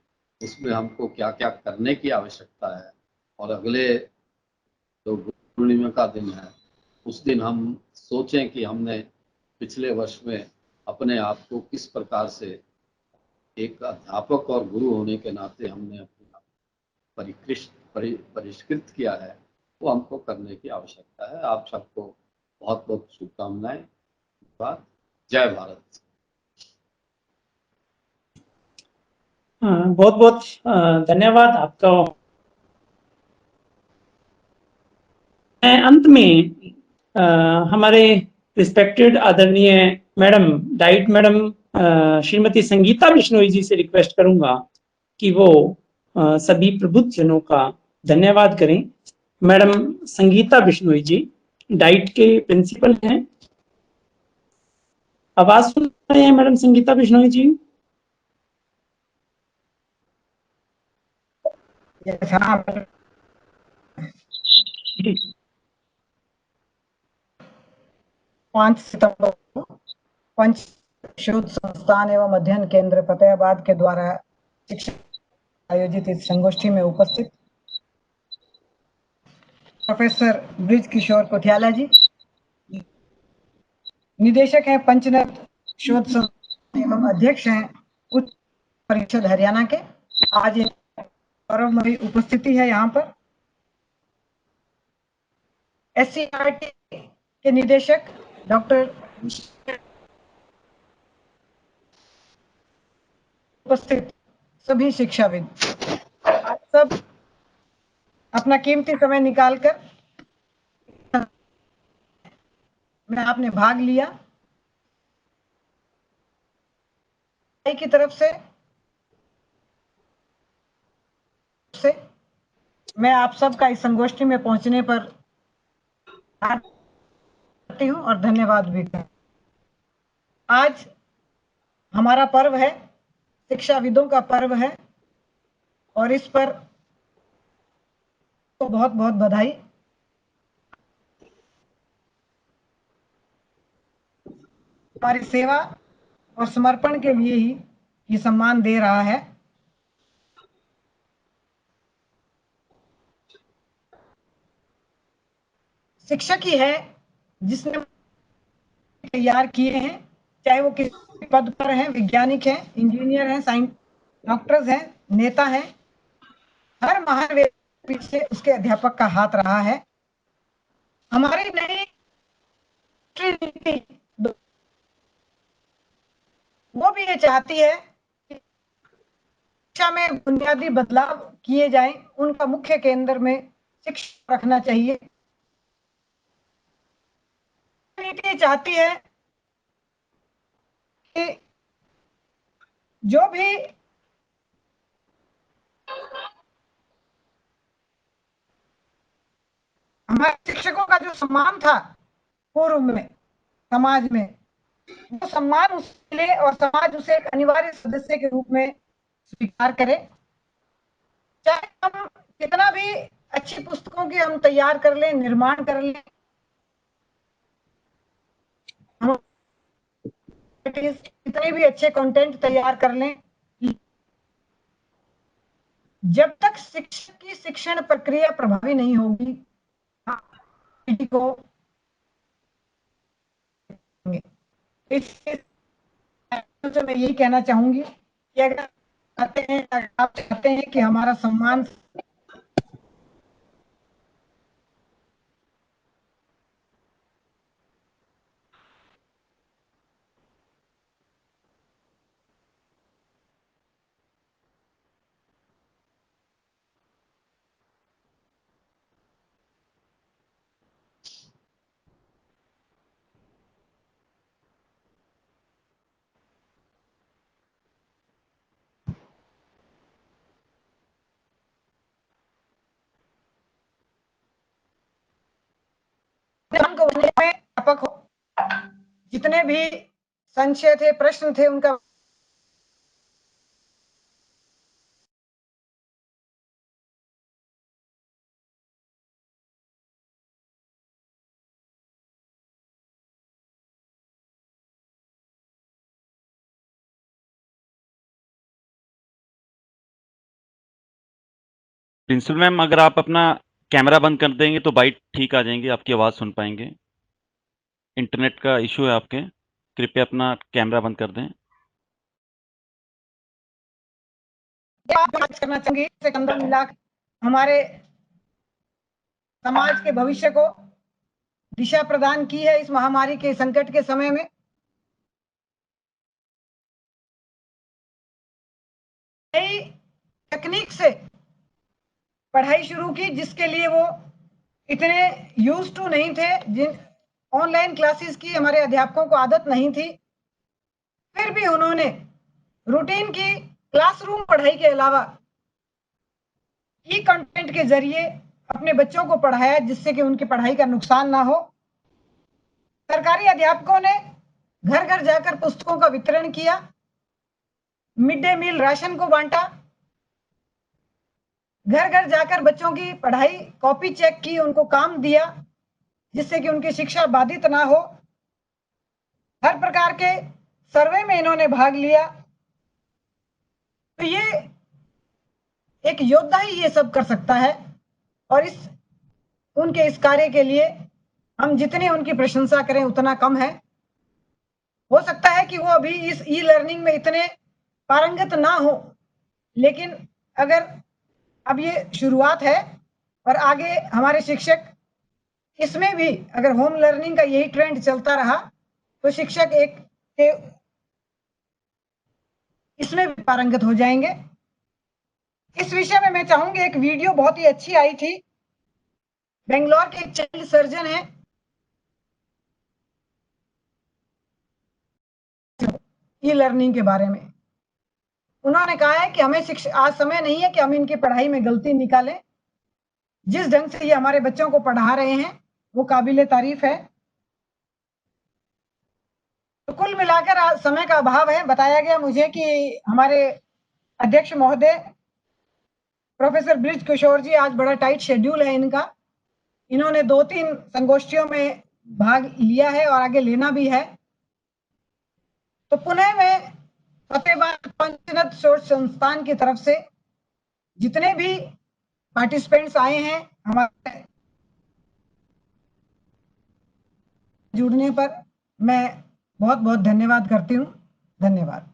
उसमें हमको क्या क्या करने की आवश्यकता है, और अगले जो गुरु पूर्णिमा का दिन है उस दिन हम सोचें कि हमने पिछले वर्ष में अपने आप को किस प्रकार से एक अध्यापक और गुरु होने के नाते हमने अपने आप परिष्कृत किया है, वो हमको करने की आवश्यकता है। आप सबको बहुत बहुत शुभकामनाएं। जय भारत। बहुत बहुत धन्यवाद आपका। अंत में हमारे रिस्पेक्टेड आदरणीय madam diet madam Shrimati Sangeeta Bishnoi ji से रिक्वेस्ट करूंगा कि वो सभी प्रबुद्ध जनों का धन्यवाद करें। मैडम संगीता बिश्नोई जी डाइट के प्रिंसिपल हैं। आवाज सुन रहे हैं मैडम संगीता बिश्नोई जी? पांच सितंबर को पंच शोध संस्थान एवं अध्ययन केंद्र फतेहाबाद के द्वारा शिक्षा आयोजित इस संगोष्ठी में उपस्थित प्रोफेसर ब्रिज किशोर कोठियाला जी, निदेशक हैं पंचनद शोध संस्थान एवं अध्यक्ष हैं उच्च परिषद हरियाणा के। आज गौरवमयी उपस्थिति है यहाँ पर। SCERT के निदेशक डॉक्टर उपस्थित सभी शिक्षाविद, आप सब अपना कीमती समय निकालकर में आपने भाग लिया। की तरफ से से मैं आप सबका इस संगोष्ठी में पहुंचने पर करती हूं और धन्यवाद भी करती हूं। आज हमारा पर्व है, शिक्षाविदों का पर्व है और इस पर तो बहुत बहुत बधाई। हमारी सेवा और समर्पण के लिए ही ये सम्मान दे रहा है। शिक्षक ही है जिसने तैयार किए हैं, चाहे वो किसी पद पर हैं, वैज्ञानिक हैं, इंजीनियर हैं, साइंस डॉक्टर्स हैं, नेता हैं, हर महान व्यक्ति के पीछे उसके अध्यापक का हाथ रहा है। हमारी नई नीति वो भी ये चाहती है कि शिक्षा में बुनियादी बदलाव किए जाएं, उनका मुख्य केंद्र में शिक्षा रखना चाहिए। नीति चाहती है कि जो भी हमारे शिक्षकों का जो सम्मान था पूर्व में समाज में, वो सम्मान उसके लिए और समाज उसे एक अनिवार्य सदस्य के रूप में स्वीकार करे। चाहे हम कितना भी अच्छी पुस्तकों की हम तैयार कर लें, निर्माण कर लें, हम कितने भी अच्छे कंटेंट तैयार कर लें, जब तक शिक्षक की शिक्षण प्रक्रिया प्रभावी नहीं होगी, को इससे मैं यही कहना चाहूंगी कि अगर आप चाहते हैं कि हमारा सम्मान को व्यापक हो, जितने भी संशय थे, प्रश्न थे, उनका प्रिंसिपल मैम, अगर आप अपना कैमरा बंद कर देंगे तो बाइट ठीक आ जाएंगे, आपकी आवाज़ सुन पाएंगे। इंटरनेट का इशू है आपके, कृपया अपना कैमरा बंद कर दें। बात करना चाहूंगी, से कंधा मिला हमारे समाज के भविष्य को दिशा प्रदान की है इस महामारी के संकट के समय में। नई तकनीक से पढ़ाई शुरू की, जिसके लिए वो इतने यूज टू नहीं थे, जिन ऑनलाइन क्लासेस की हमारे अध्यापकों को आदत नहीं थी, फिर भी उन्होंने रूटीन की क्लासरूम पढ़ाई के अलावा ई कंटेंट के जरिए अपने बच्चों को पढ़ाया, जिससे कि उनकी पढ़ाई का नुकसान ना हो। सरकारी अध्यापकों ने घर घर जाकर पुस्तकों का वितरण किया, मिड डे मील राशन को बांटा, घर घर जाकर बच्चों की पढ़ाई कॉपी चेक की, उनको काम दिया, जिससे कि उनकी शिक्षा बाधित ना हो। हर प्रकार के सर्वे में इन्होंने भाग लिया। तो ये एक योद्धा ही ये सब कर सकता है और उनके इस कार्य के लिए हम जितनी उनकी प्रशंसा करें उतना कम है। हो सकता है कि वो अभी इस ई लर्निंग में इतने पारंगत ना हो, लेकिन अगर अब ये शुरुआत है और आगे हमारे शिक्षक इसमें भी अगर होम लर्निंग का यही ट्रेंड चलता रहा तो शिक्षक इसमें भी पारंगत हो जाएंगे। इस विषय में मैं चाहूंगी, एक वीडियो बहुत ही अच्छी आई थी, बेंगलोर के एक चाइल्ड सर्जन है, ई लर्निंग के बारे में। उन्होंने कहा है कि हमें शिक्षा, आज समय नहीं है कि हम इनकी पढ़ाई में गलती निकालें। जिस ढंग से ये हमारे बच्चों को पढ़ा रहे हैं वो काबिले तारीफ है। तो कुल मिलाकर आज समय का अभाव है। बताया गया मुझे कि हमारे अध्यक्ष महोदय प्रोफेसर ब्रिज किशोर जी, आज बड़ा टाइट शेड्यूल है इनका। इन्होंने 2-3 संगोष्ठियों में भाग लिया है और आगे लेना भी है। तो पुनः मैं फतेहाबाद पंचनद शोध संस्थान की तरफ से जितने भी पार्टिसिपेंट्स आए हैं हमारे जुड़ने पर, मैं बहुत बहुत धन्यवाद करती हूँ। धन्यवाद।